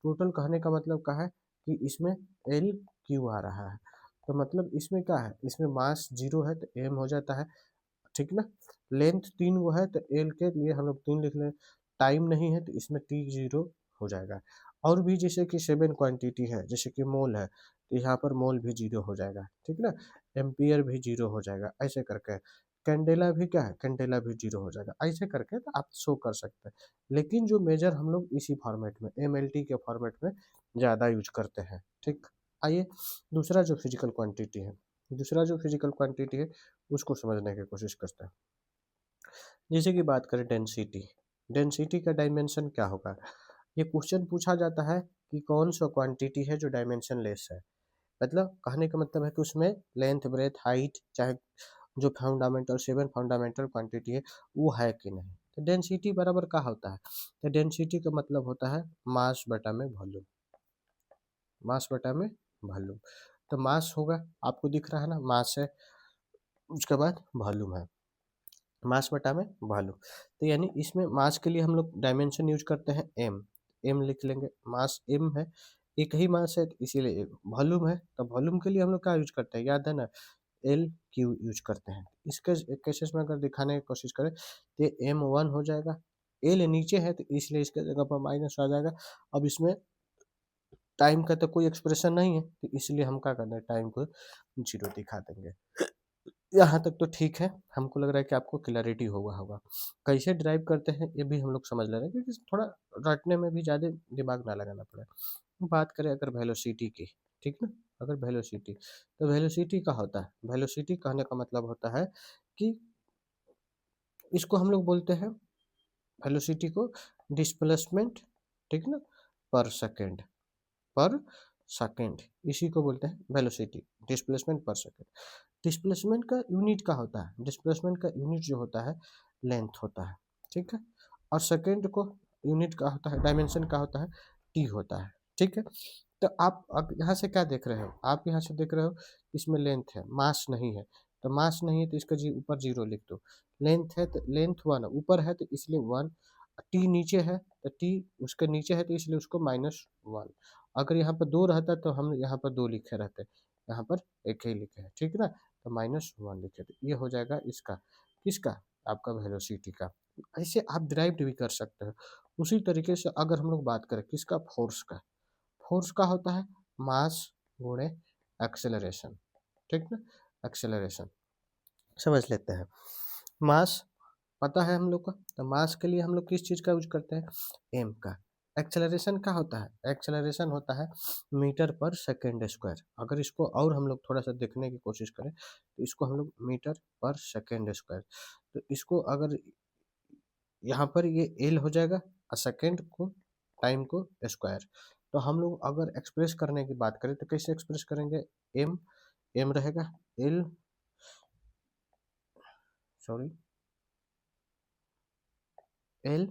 Speaker 1: टोटल कहने का मतलब क्या है कि इसमें एल क्यू आ रहा है, तो मतलब इसमें क्या है, इसमें मास 0 है तो एम हो जाता है, ठीक ना। लेंथ 3 वो है तो एल के लिए हम लोग 3 लिख लें। टाइम नहीं है तो इसमें टी 0 हो जाएगा। और भी जैसे कि 7 क्वांटिटी है, जैसे कि मोल है, तो यहाँ पर मोल भी 0 हो जाएगा, ठीक ना। एम्पियर भी 0 हो जाएगा, ऐसे करके। कैंडेला भी क्या है, कैंडेला भी 0 हो जाएगा, ऐसे करके तो आप शो कर सकते हैं। लेकिन जो मेजर हम लोग इसी फॉर्मेट में, एम के फॉर्मेट में ज़्यादा यूज करते हैं, ठीक। आइए दूसरा जो फिजिकल क्वांटिटी है, दूसरा जो फिजिकल क्वांटिटी है उसको समझने की कोशिश करते हैं। जैसे कि बात करें डेंसिटी, डेंसिटी का डायमेंशन क्या होगा। ये क्वेश्चन पूछा जाता है कि कौन सा क्वांटिटी है जो डायमेंशन लेस है, मतलब कहने का मतलब है कि उसमें लेंथ ब्रेथ हाइट, चाहे जो फंडामेंटल 7 फंडामेंटल क्वांटिटी है वो है कि नहीं। तो डेंसिटी बराबर क्या होता है, तो डेंसिटी का मतलब होता है मास बटा में वॉल्यूम, मास बटा में वॉल्यूम। तो मास होगा, आपको दिख रहा है ना, मास है, उसके बाद वॉल्यूम है, मास बटा में वॉल्यूम। तो यानी इसमें मास के लिए हम लोग डायमेंशन यूज करते हैं एम, एम लिख लेंगे, मास एम है, एक ही मास है तो इसीलिए वॉल्यूम है, तो वॉल्यूम के लिए हम लोग क्या यूज करते हैं, याद है ना, एल क्यू यूज करते हैं। इसके केसेस में अगर दिखाने की कोशिश करें तो एम 1 हो जाएगा, एल नीचे है तो इसलिए इसके जगह पर माइनस आ जाएगा। अब इसमें टाइम का तो कोई एक्सप्रेशन नहीं है तो इसलिए हम क्या करते हैं, टाइम को 0 दिखा देंगे। यहाँ तक तो ठीक है, हमको लग रहा है कि आपको क्लैरिटी होगा। कैसे ड्राइव करते हैं ये भी हम लोग समझ ले रहे हैं, क्योंकि थोड़ा रटने में भी ज़्यादा दिमाग ना लगाना पड़े। बात करें अगर वेलोसिटी की, ठीक ना, अगर वेलोसिटी, तो वेलोसिटी क्या होता है, वेलोसिटी कहने का मतलब होता है कि इसको हम लोग बोलते हैं, वेलोसिटी को डिस्प्लेसमेंट, ठीक ना, पर सेकेंड, पर सेकेंड, इसी को बोलते हैं वेलोसिटी, डिस्प्लेसमेंट पर सेकेंड। डिस्प्लेसमेंट का यूनिट क्या होता है, डिस्प्लेसमेंट का यूनिट जो होता है लेंथ होता है, ठीक है। और सेकेंड को यूनिट का होता है, डायमेंशन का होता है टी होता है, ठीक है। तो आप अब यहाँ से क्या देख रहे हो, आप यहाँ से देख रहे हो इसमें लेंथ है, मास नहीं है, तो मास नहीं है तो इसका जी ऊपर 0 लिख दो। लेंथ है तो लेंथ 1 ऊपर है तो इसलिए 1, टी नीचे है तो टी उसके नीचे है तो इसलिए उसको -1। अगर यहाँ पर 2 रहता तो हम यहाँ पर 2 लिखे रहते, यहाँ पर एक ही लिखे है, ठीक है ना, तो -1 लिखे, तो ये हो जाएगा इसका, किसका, आपका वेलोसिटी का। ऐसे आप ड्राइव भी कर सकते हो। उसी तरीके से अगर हम लोग बात करें किसका, फोर्स का, फोर्स का होता है मास गुणे एक्सेलरेशन, ठीक ना, एक्सेलरेशन समझ लेते हैं। मास पता है हम लोग का, तो मास के लिए हम लोग किस चीज़ का यूज करते हैं, एम का। एक्सेलरेशन क्या होता है, एक्सेलरेशन होता है मीटर पर सेकेंड स्क्वायर। अगर इसको और हम लोग थोड़ा सा देखने की कोशिश करें तो इसको हम लोग मीटर पर सेकेंड स्क्वायर, तो इसको अगर यहाँ पर ये एल हो जाएगा और सेकेंड को टाइम को स्क्वायर, तो हम लोग अगर एक्सप्रेस करने की बात करें तो कैसे एक्सप्रेस करेंगे, एम एम रहेगा, एल सॉरी एल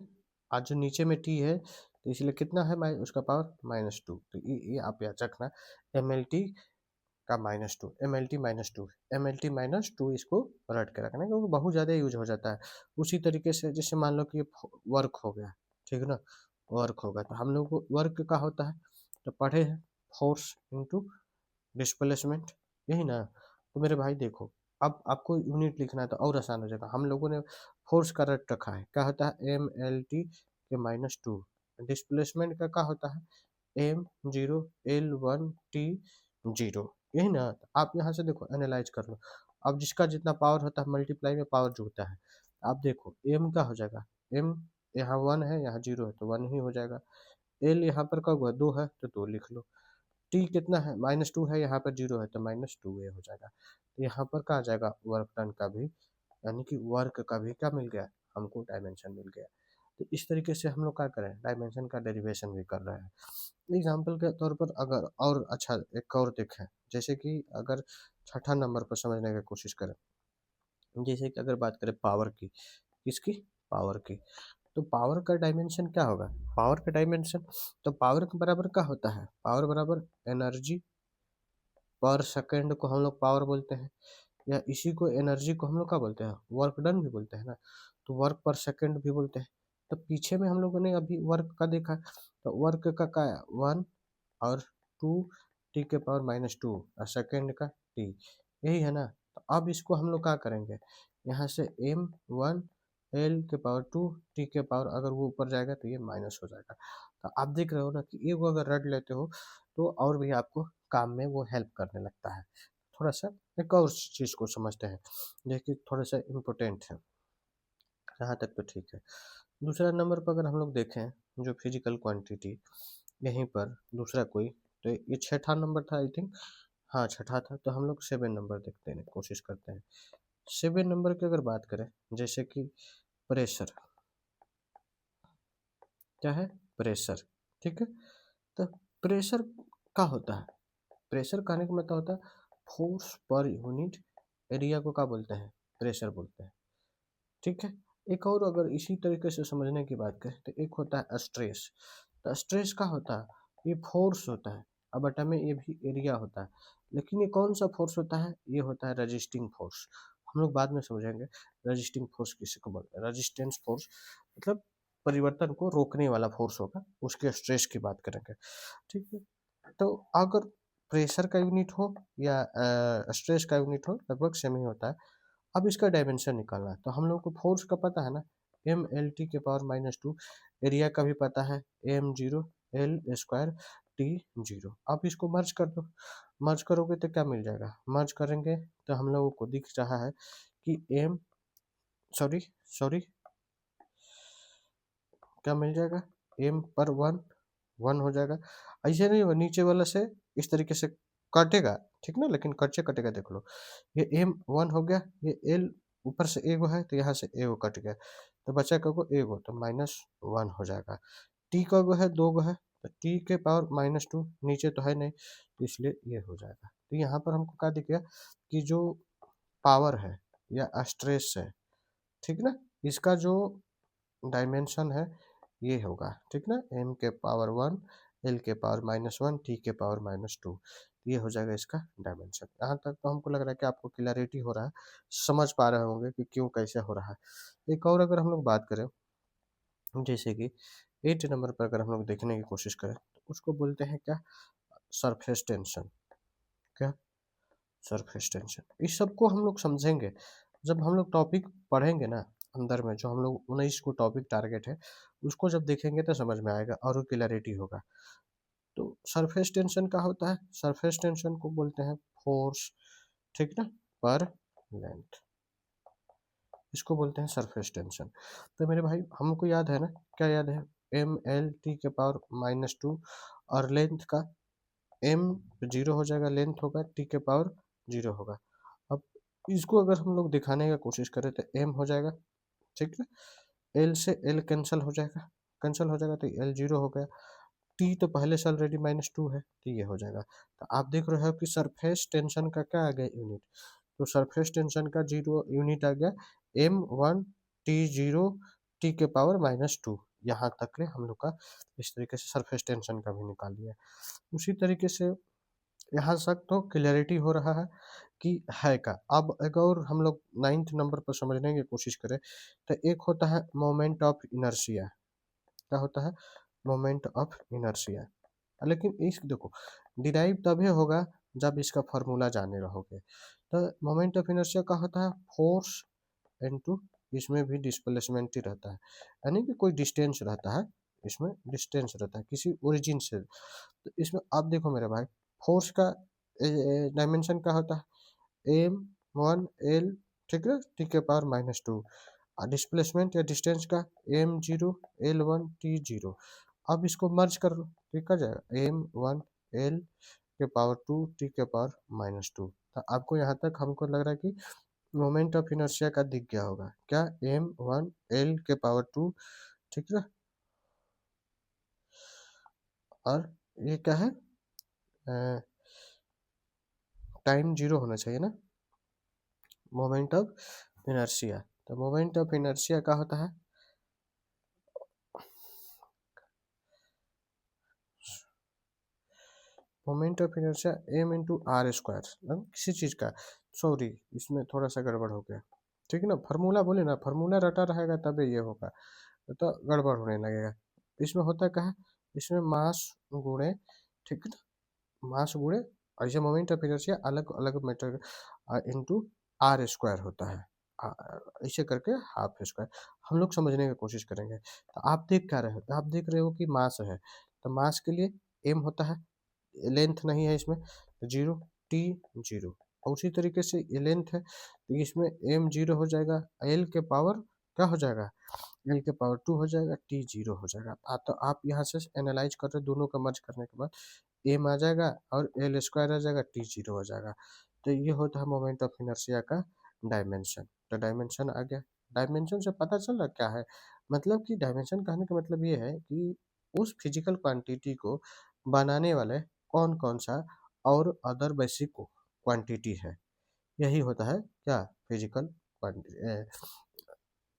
Speaker 1: आज जो नीचे में टी है तो इसलिए कितना है उसका पावर -2, तो ये आप याद रखना, एम एल टी का -2, M L T -2, M L T -2 इसको रट के रखना क्योंकि बहुत ज़्यादा यूज हो जाता है। उसी तरीके से जैसे मान लो कि वर्क हो गया, ठीक है ना, वर्क होगा तो हम लोग को वर्क का होता है तो पढ़े हैं फोर्स इंटू डिस्प्लेसमेंट, यही ना। तो मेरे भाई देखो, अब आपको यूनिट लिखना है तो और आसान हो जाएगा। हम लोगों ने फोर्स का रट रखा है, क्या होता है एम एल टी के -2, डिस्प्लेसमेंट का क्या होता है M zero L one T zero, यही ना। तो आप यहाँ से देखो एनालाइज कर लो, अब जिसका जितना पावर होता है मल्टीप्लाई में पावर जुड़ता है। आप देखो एम का हो जाएगा, एम यहाँ 1 है यहाँ 0 है तो 1 ही हो जाएगा, एल यहाँ पर कब हुआ 2 है तो 2 लिख लो, टी कितना है -2 है यहाँ पर 0 है तो -2a हो जाएगा। तो यहाँ पर क्या आ जाएगा वर्क डन का भी, यानी कि वर्क का भी क्या मिल गया हमको, डायमेंशन मिल गया। तो इस तरीके से हम लोग क्या करें, डायमेंशन का डेरिवेशन भी कर रहे हैं। एग्जाम्पल के तौर पर अगर और अच्छा एक और देखें, जैसे कि अगर छठा नंबर पर समझने की कोशिश करें, जैसे कि अगर बात करें पावर की, किसकी, पावर की, तो पावर का डायमेंशन क्या होगा, पावर का डायमेंशन, तो पावर के बराबर क्या होता है, पावर बराबर एनर्जी पर सेकंड को हम लोग पावर बोलते हैं, या इसी को एनर्जी को हम लोग क्या बोलते हैं, वर्क डन भी बोलते हैं ना, तो वर्क पर सेकंड भी बोलते हैं। तो पीछे में हम लोगों ने अभी वर्क का देखा, तो वर्क का क्या है 1 और 2 टी के पावर -2 और सेकंड का टी, यही है ना। तो अब इसको हम लोग क्या करेंगे, यहाँ से एम 1 एल के पावर 2 टी के पावर अगर वो ऊपर जाएगा तो ये माइनस हो जाएगा। तो आप देख रहे हो ना कि ये वो अगर रट लेते हो तो और भी आपको काम में वो हेल्प करने लगता है। थोड़ा सा एक और चीज़ को समझते हैं, देखिए थोड़ा सा इम्पोर्टेंट है, यहाँ तक तो ठीक है। दूसरा नंबर पर अगर हम लोग देखें जो फिजिकल क्वांटिटी, यहीं पर दूसरा कोई, तो ये छठा नंबर था आई थिंक, हाँ छठा था, तो हम लोग 7 नंबर देखते हैं, कोशिश करते हैं। 7 नंबर की अगर बात करें, जैसे कि प्रेशर, क्या है प्रेशर, ठीक है। तो प्रेशर क्या होता है, प्रेशर कहने का मतलब होता है फोर्स पर यूनिट एरिया को क्या बोलते हैं, प्रेशर बोलते हैं, ठीक है। एक और अगर इसी तरीके से समझने की बात करें तो एक होता है स्ट्रेस, तो स्ट्रेस का होता है ये फोर्स होता है, अब बटा में ये भी एरिया होता है, लेकिन ये कौन सा फोर्स होता है, ये होता है रजिस्टिंग फोर्स, हम लोग बाद में समझेंगे रजिस्टिंग फोर्स किसी को बोलते हैं, रजिस्टेंस फोर्स मतलब परिवर्तन को रोकने वाला फोर्स होगा, उसके स्ट्रेस की बात करेंगे, ठीक है। तो अगर प्रेशर का यूनिट हो या स्ट्रेस का यूनिट हो लगभग सेम ही होता है। अब इसका डायमेंशन निकालना है तो हम लोग को फोर्स का पता है ना, एम एल टी के पावर -2, एरिया का भी पता है M zero L square T zero. अब इसको मर्ज कर दो, मर्ज करोगे तो क्या मिल जाएगा, मर्ज करेंगे तो हम लोगों को दिख रहा है कि एम सॉरी सॉरी क्या मिल जाएगा, एम पर 1 1 हो जाएगा, ऐसे नहीं होगा नीचे वाला से इस तरीके से कटेगा, ठीक ना, लेकिन कच्चे कटेगा देख लो, ये एम 1 हो गया, ये एल ऊपर से एगो है तो यहाँ से एगो कट गया, तो बचा कगो एगो तो -1 हो जाएगा। टी का गो है 2 गो है तो टी के पावर -2 नीचे तो है नहीं तो इसलिए ये हो जाएगा। तो यहाँ पर हमको क्या दिख गया कि जो पावर है या स्ट्रेस है, ठीक ना, इसका जो डायमेंशन है ये होगा, ठीक ना, एम के पावर 1 एल के पावर -1 टी के पावर -2, ये हो जाएगा इसका डायमेंशन। यहाँ तक तो हमको लग रहा है कि आपको क्लैरिटी हो रहा है, समझ पा रहे होंगे कि क्यों कैसे हो रहा है। एक और अगर हम लोग बात करें, जैसे कि 8 नंबर पर अगर हम लोग देखने की कोशिश करें तो उसको बोलते हैं क्या, सरफेस टेंशन, क्या सरफेस टेंशन। इस सबको हम लोग समझेंगे जब हम लोग टॉपिक पढ़ेंगे ना, अंदर में जो हम लोग 19 को टॉपिक टारगेट है उसको जब देखेंगे तो समझ में आएगा और क्लैरिटी होगा। तो सरफेस टेंशन क्या होता है, सरफेस टेंशन को बोलते हैं फोर्स, ठीक ना, पर लेंथ, इसको बोलते हैं सरफेस टेंशन। तो मेरे भाई हमको याद है ना, क्या याद है, एम एल टी के पावर -2 और लेंथ का एम 0 हो जाएगा, लेंथ होगा टी के पावर 0 होगा। अब इसको अगर हम लोग दिखाने का कोशिश करें तो एम हो जाएगा, ठीक है, एल से एल कैंसिल हो जाएगा, कैंसिल हो जाएगा तो एल 0 हो गया, टी तो पहले से ऑलरेडी -2 है, तो ये हो जाएगा। तो आप देख रहे हो कि सरफेस टेंशन का क्या आ गया यूनिट, तो सरफेस टेंशन का 0 यूनिट आ गया m1 T0 टी के पावर -2। यहाँ तक ले हम लोग का इस तरीके से सरफेस टेंशन का भी निकाल लिया। उसी तरीके से यहाँ तक तो क्लियरिटी हो रहा है कि है का। अब एक और हम लोग 9th नंबर पर समझने की कोशिश करें, तो एक होता है मोमेंट ऑफ इनर्शिया। क्या होता है? Moment of inertia. लेकिन इस देखो, डिराइव तभी होगा जब इसका फॉर्मूला जाने रहोगे। तो मोमेंट ऑफ इनर्शिया का होता है फोर्स इनटू, इसमें भी डिस्प्लेसमेंट ही रहता है, यानी कि कोई डिस्टेंस रहता है, इसमें डिस्टेंस रहता है किसी ओरिजिन से। तो इसमें आप देखो मेरे भाई, फोर्स का डायमेंशन क्या होता है m1l, ठीक है, टी के पावर -2। और डिस्प्लेसमेंट या डिस्टेंस का m0l1t0। अब इसको मर्ज कर लो, ठीक है जाएगा m1l के पावर 2 टी के पावर -2। तो आपको यहाँ तक हमको लग रहा है कि मोमेंट ऑफ इनर्शिया का दिख गया होगा क्या, m1l के पावर 2, ठीक है। और ये क्या है, टाइम 0 होना चाहिए ना, मोमेंट ऑफ इनर्शिया। तो मोमेंट ऑफ इनर्शिया का होता है मोमेंट ऑफ इनर्शिया m×r², किसी चीज़ का, सॉरी इसमें थोड़ा सा गड़बड़ हो गया, ठीक है ना। फार्मूला बोले ना, फार्मूला रटा रहेगा तभी ये होगा, तो गड़बड़ होने लगेगा। इसमें होता क्या है, इसमें मास गुणे, ठीक है ना, मास गुणे, ऐसे मोमेंट ऑफ इनर्शिया अलग अलग मैटर इंटू r² होता है, ऐसे करके हाफ स्क्वायर हम लोग समझने की कोशिश करेंगे। तो आप देख क्या रहे हो, आप देख रहे हो कि मास है, तो मास के लिए m होता है, लेंथ नहीं है इसमें, 0 t 0। और उसी तरीके से ये लेंथ है, तो इसमें m0 हो जाएगा, l के पावर क्या हो जाएगा, l के पावर 2 हो जाएगा, t0 हो जाएगा। तो आप यहाँ से एनालाइज कर रहे हो, दोनों का मर्ज करने के बाद m आ जाएगा और l² आ जाएगा, t0 हो जाएगा। तो ये होता है मोमेंट ऑफ इनर्शिया का डायमेंशन। तो डायमेंशन आ गया। डायमेंशन से पता चल रहा क्या है, मतलब कि डायमेंशन कहने का मतलब ये है कि उस फिजिकल क्वांटिटी को बनाने वाले कौन कौन सा और अदर बेसिक क्वांटिटी है, यही होता है क्या, फिजिकल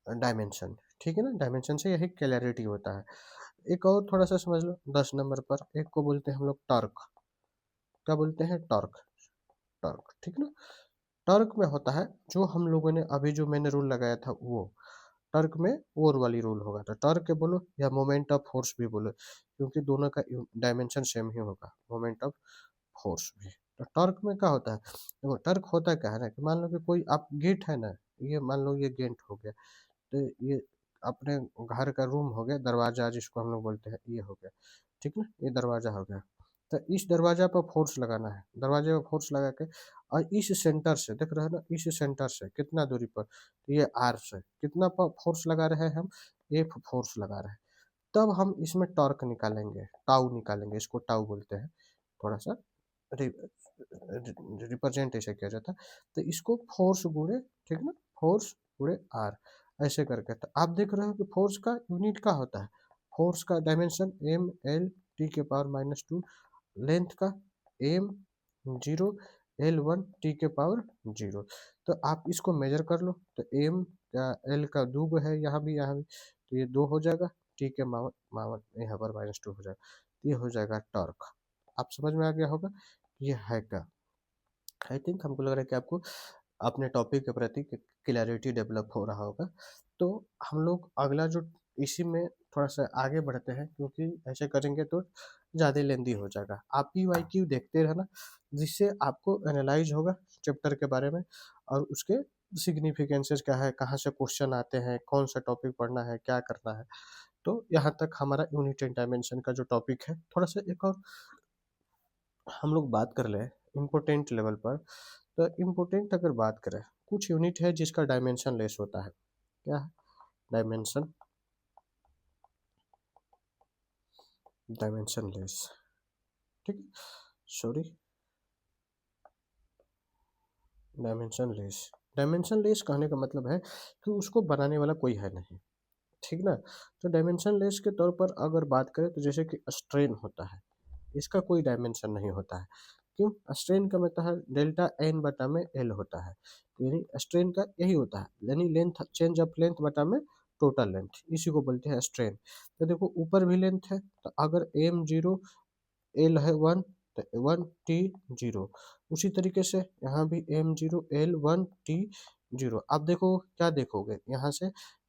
Speaker 1: डायमेंशन, ठीक है ना। डायमेंशन से यही क्लैरिटी होता है। एक और थोड़ा सा समझ लो, 10 नंबर पर एक को बोलते हैं हम लोग टॉर्क। क्या बोलते हैं, टॉर्क। टॉर्क, ठीक ना। टॉर्क में होता है जो हम लोगों ने अभी जो मैंने रूल लगाया था, वो टर्क में और वाली रूल होगा। तो टर्क के बोलो या मोमेंट ऑफ फोर्स भी बोलो, क्योंकि दोनों का डायमेंशन सेम ही होगा, मोमेंट ऑफ फोर्स भी। तो टर्क में क्या होता है, देखो टर्क होता क्या है ना, कि मान लो कि कोई आप गेट है ना, ये मान लो ये गेट हो गया, तो ये अपने घर का रूम हो गया, दरवाजा जिसको हम लोग बोलते हैं, ये हो गया, ठीक ना, ये दरवाजा हो गया। तो इस दरवाजा पर फोर्स लगाना है, दरवाजे पर फोर्स लगा के, और इस सेंटर से देख रहे हो ना, इस सेंटर से कितना दूरी पर, तो ये आर से कितना पर फोर्स लगा रहे हैं हम, एफ फोर्स लगा रहे हैं। तब हम इसमें टॉर्क निकालेंगे, टाउ निकालेंगे, इसको टाउ बोलते हैं, थोड़ा सा रिप्रेजेंट ऐसे किया जाता है। तो इसको फोर्स गुणे, ठीक ना, फोर्स गुणे आर, ऐसे करके। तो आप देख रहे हो कि फोर्स का यूनिट क्या होता है, फोर्स का डायमेंशन m/l t के पावर -2, लेंथ का m0l1 t के पावर 0। तो आप इसको मेजर कर लो, तो m का l का 2 है, यहाँ भी तो ये 2 हो जाएगा, t के मावर मावर यहाँ पर -2 हो जाएगा, ये हो जाएगा टॉर्क। आप समझ में आ गया होगा, ये है क्या। आई थिंक हमको लग रहा है कि आपको अपने टॉपिक के प्रति क्लैरिटी डेवलप हो रहा होगा। तो हम लोग अगला जो इसी में थोड़ा सा आगे बढ़ते हैं, क्योंकि ऐसे करेंगे तो ज़्यादा लेंदी हो जाएगा। आप PYQ देखते रहना, जिससे आपको एनालाइज होगा चैप्टर के बारे में, और उसके सिग्निफिकेंसेस क्या है, कहाँ से क्वेश्चन आते हैं, कौन सा टॉपिक पढ़ना है, क्या करना है। तो यहाँ तक हमारा यूनिट एंड डायमेंशन का जो टॉपिक है, थोड़ा सा एक और हम लोग बात कर ले इम्पोर्टेंट लेवल पर। तो इम्पोर्टेंट अगर बात करें, कुछ यूनिट है जिसका डायमेंशन लेस होता है। क्या है, डायमेंशन, डायमेंशन लेस, ठीक, sorry, dimension less. Dimension less कहने का मतलब है कि उसको बनाने वाला कोई है नहीं, ठीक ना। तो डायमेंशन लेस के तौर पर अगर बात करें तो जैसे कि स्ट्रेन होता है, इसका कोई डायमेंशन नहीं होता है। क्यों? स्ट्रेन का मतलब है डेल्टा एन बटा में एल होता है, यानी स्ट्रेन का यही होता है, यानी लेंथ चेंज ऑफ लेंथ बटा में टोटल लेंथ, इसी को बोलते हैं स्ट्रेन। तो देखो ऊपर भी लेंथ है, तो अगर एम जीरो एल है 1 तो 1 t 0, उसी तरीके से यहाँ भी एम जीरो एल 1 t 0। अब देखो क्या देखोगे यहाँ से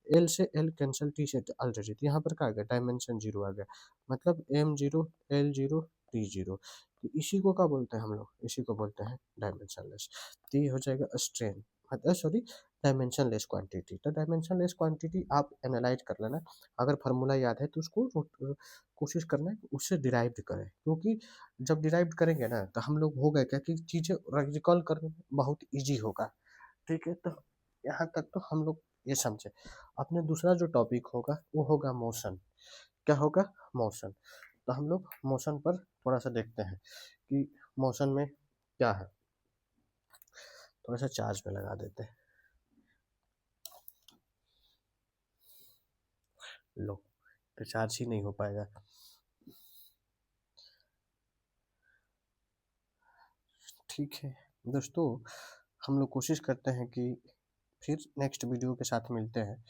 Speaker 1: एल कैंसिल टी से ऑलरेडी, तो यहाँ पर क्या आ गया डायमेंशन जीरो आ गया, मतलब M zero L zero t 0। तो इसी को क्या बोलते हैं हम लोग, इसी को बोलते हैं डायमेंशन लेस। तो ये हो जाएगा स्ट्रेन, मतलब सॉरी डायमेंशन लेस क्वांटिटी। तो डायमेंशन लेस क्वांटिटी आप एनालाइज कर लेना, अगर फार्मूला याद है तो उसको कोशिश करना है कि उससे डिराइव्ड करें, क्योंकि जब डिराइव्ड करेंगे ना तो हम लोग हो गए क्या कि चीज़ें रिकॉल करने में बहुत इजी होगा। ठीक है, तो यहाँ तक तो हम लोग ये समझे। अपने दूसरा जो टॉपिक होगा वो होगा मोशन। क्या होगा? मोशन। तो हम लोग मोशन पर थोड़ा सा देखते हैं कि मोशन में क्या है, थोड़ा सा चार्ज पे लगा देते हैं। लो, तो चार्ज ही नहीं हो पाएगा। ठीक है दोस्तों, हम लोग कोशिश करते हैं कि फिर नेक्स्ट वीडियो के साथ मिलते हैं,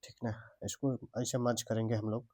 Speaker 1: ठीक ना। इसको ऐसे मर्ज करेंगे हम लोग।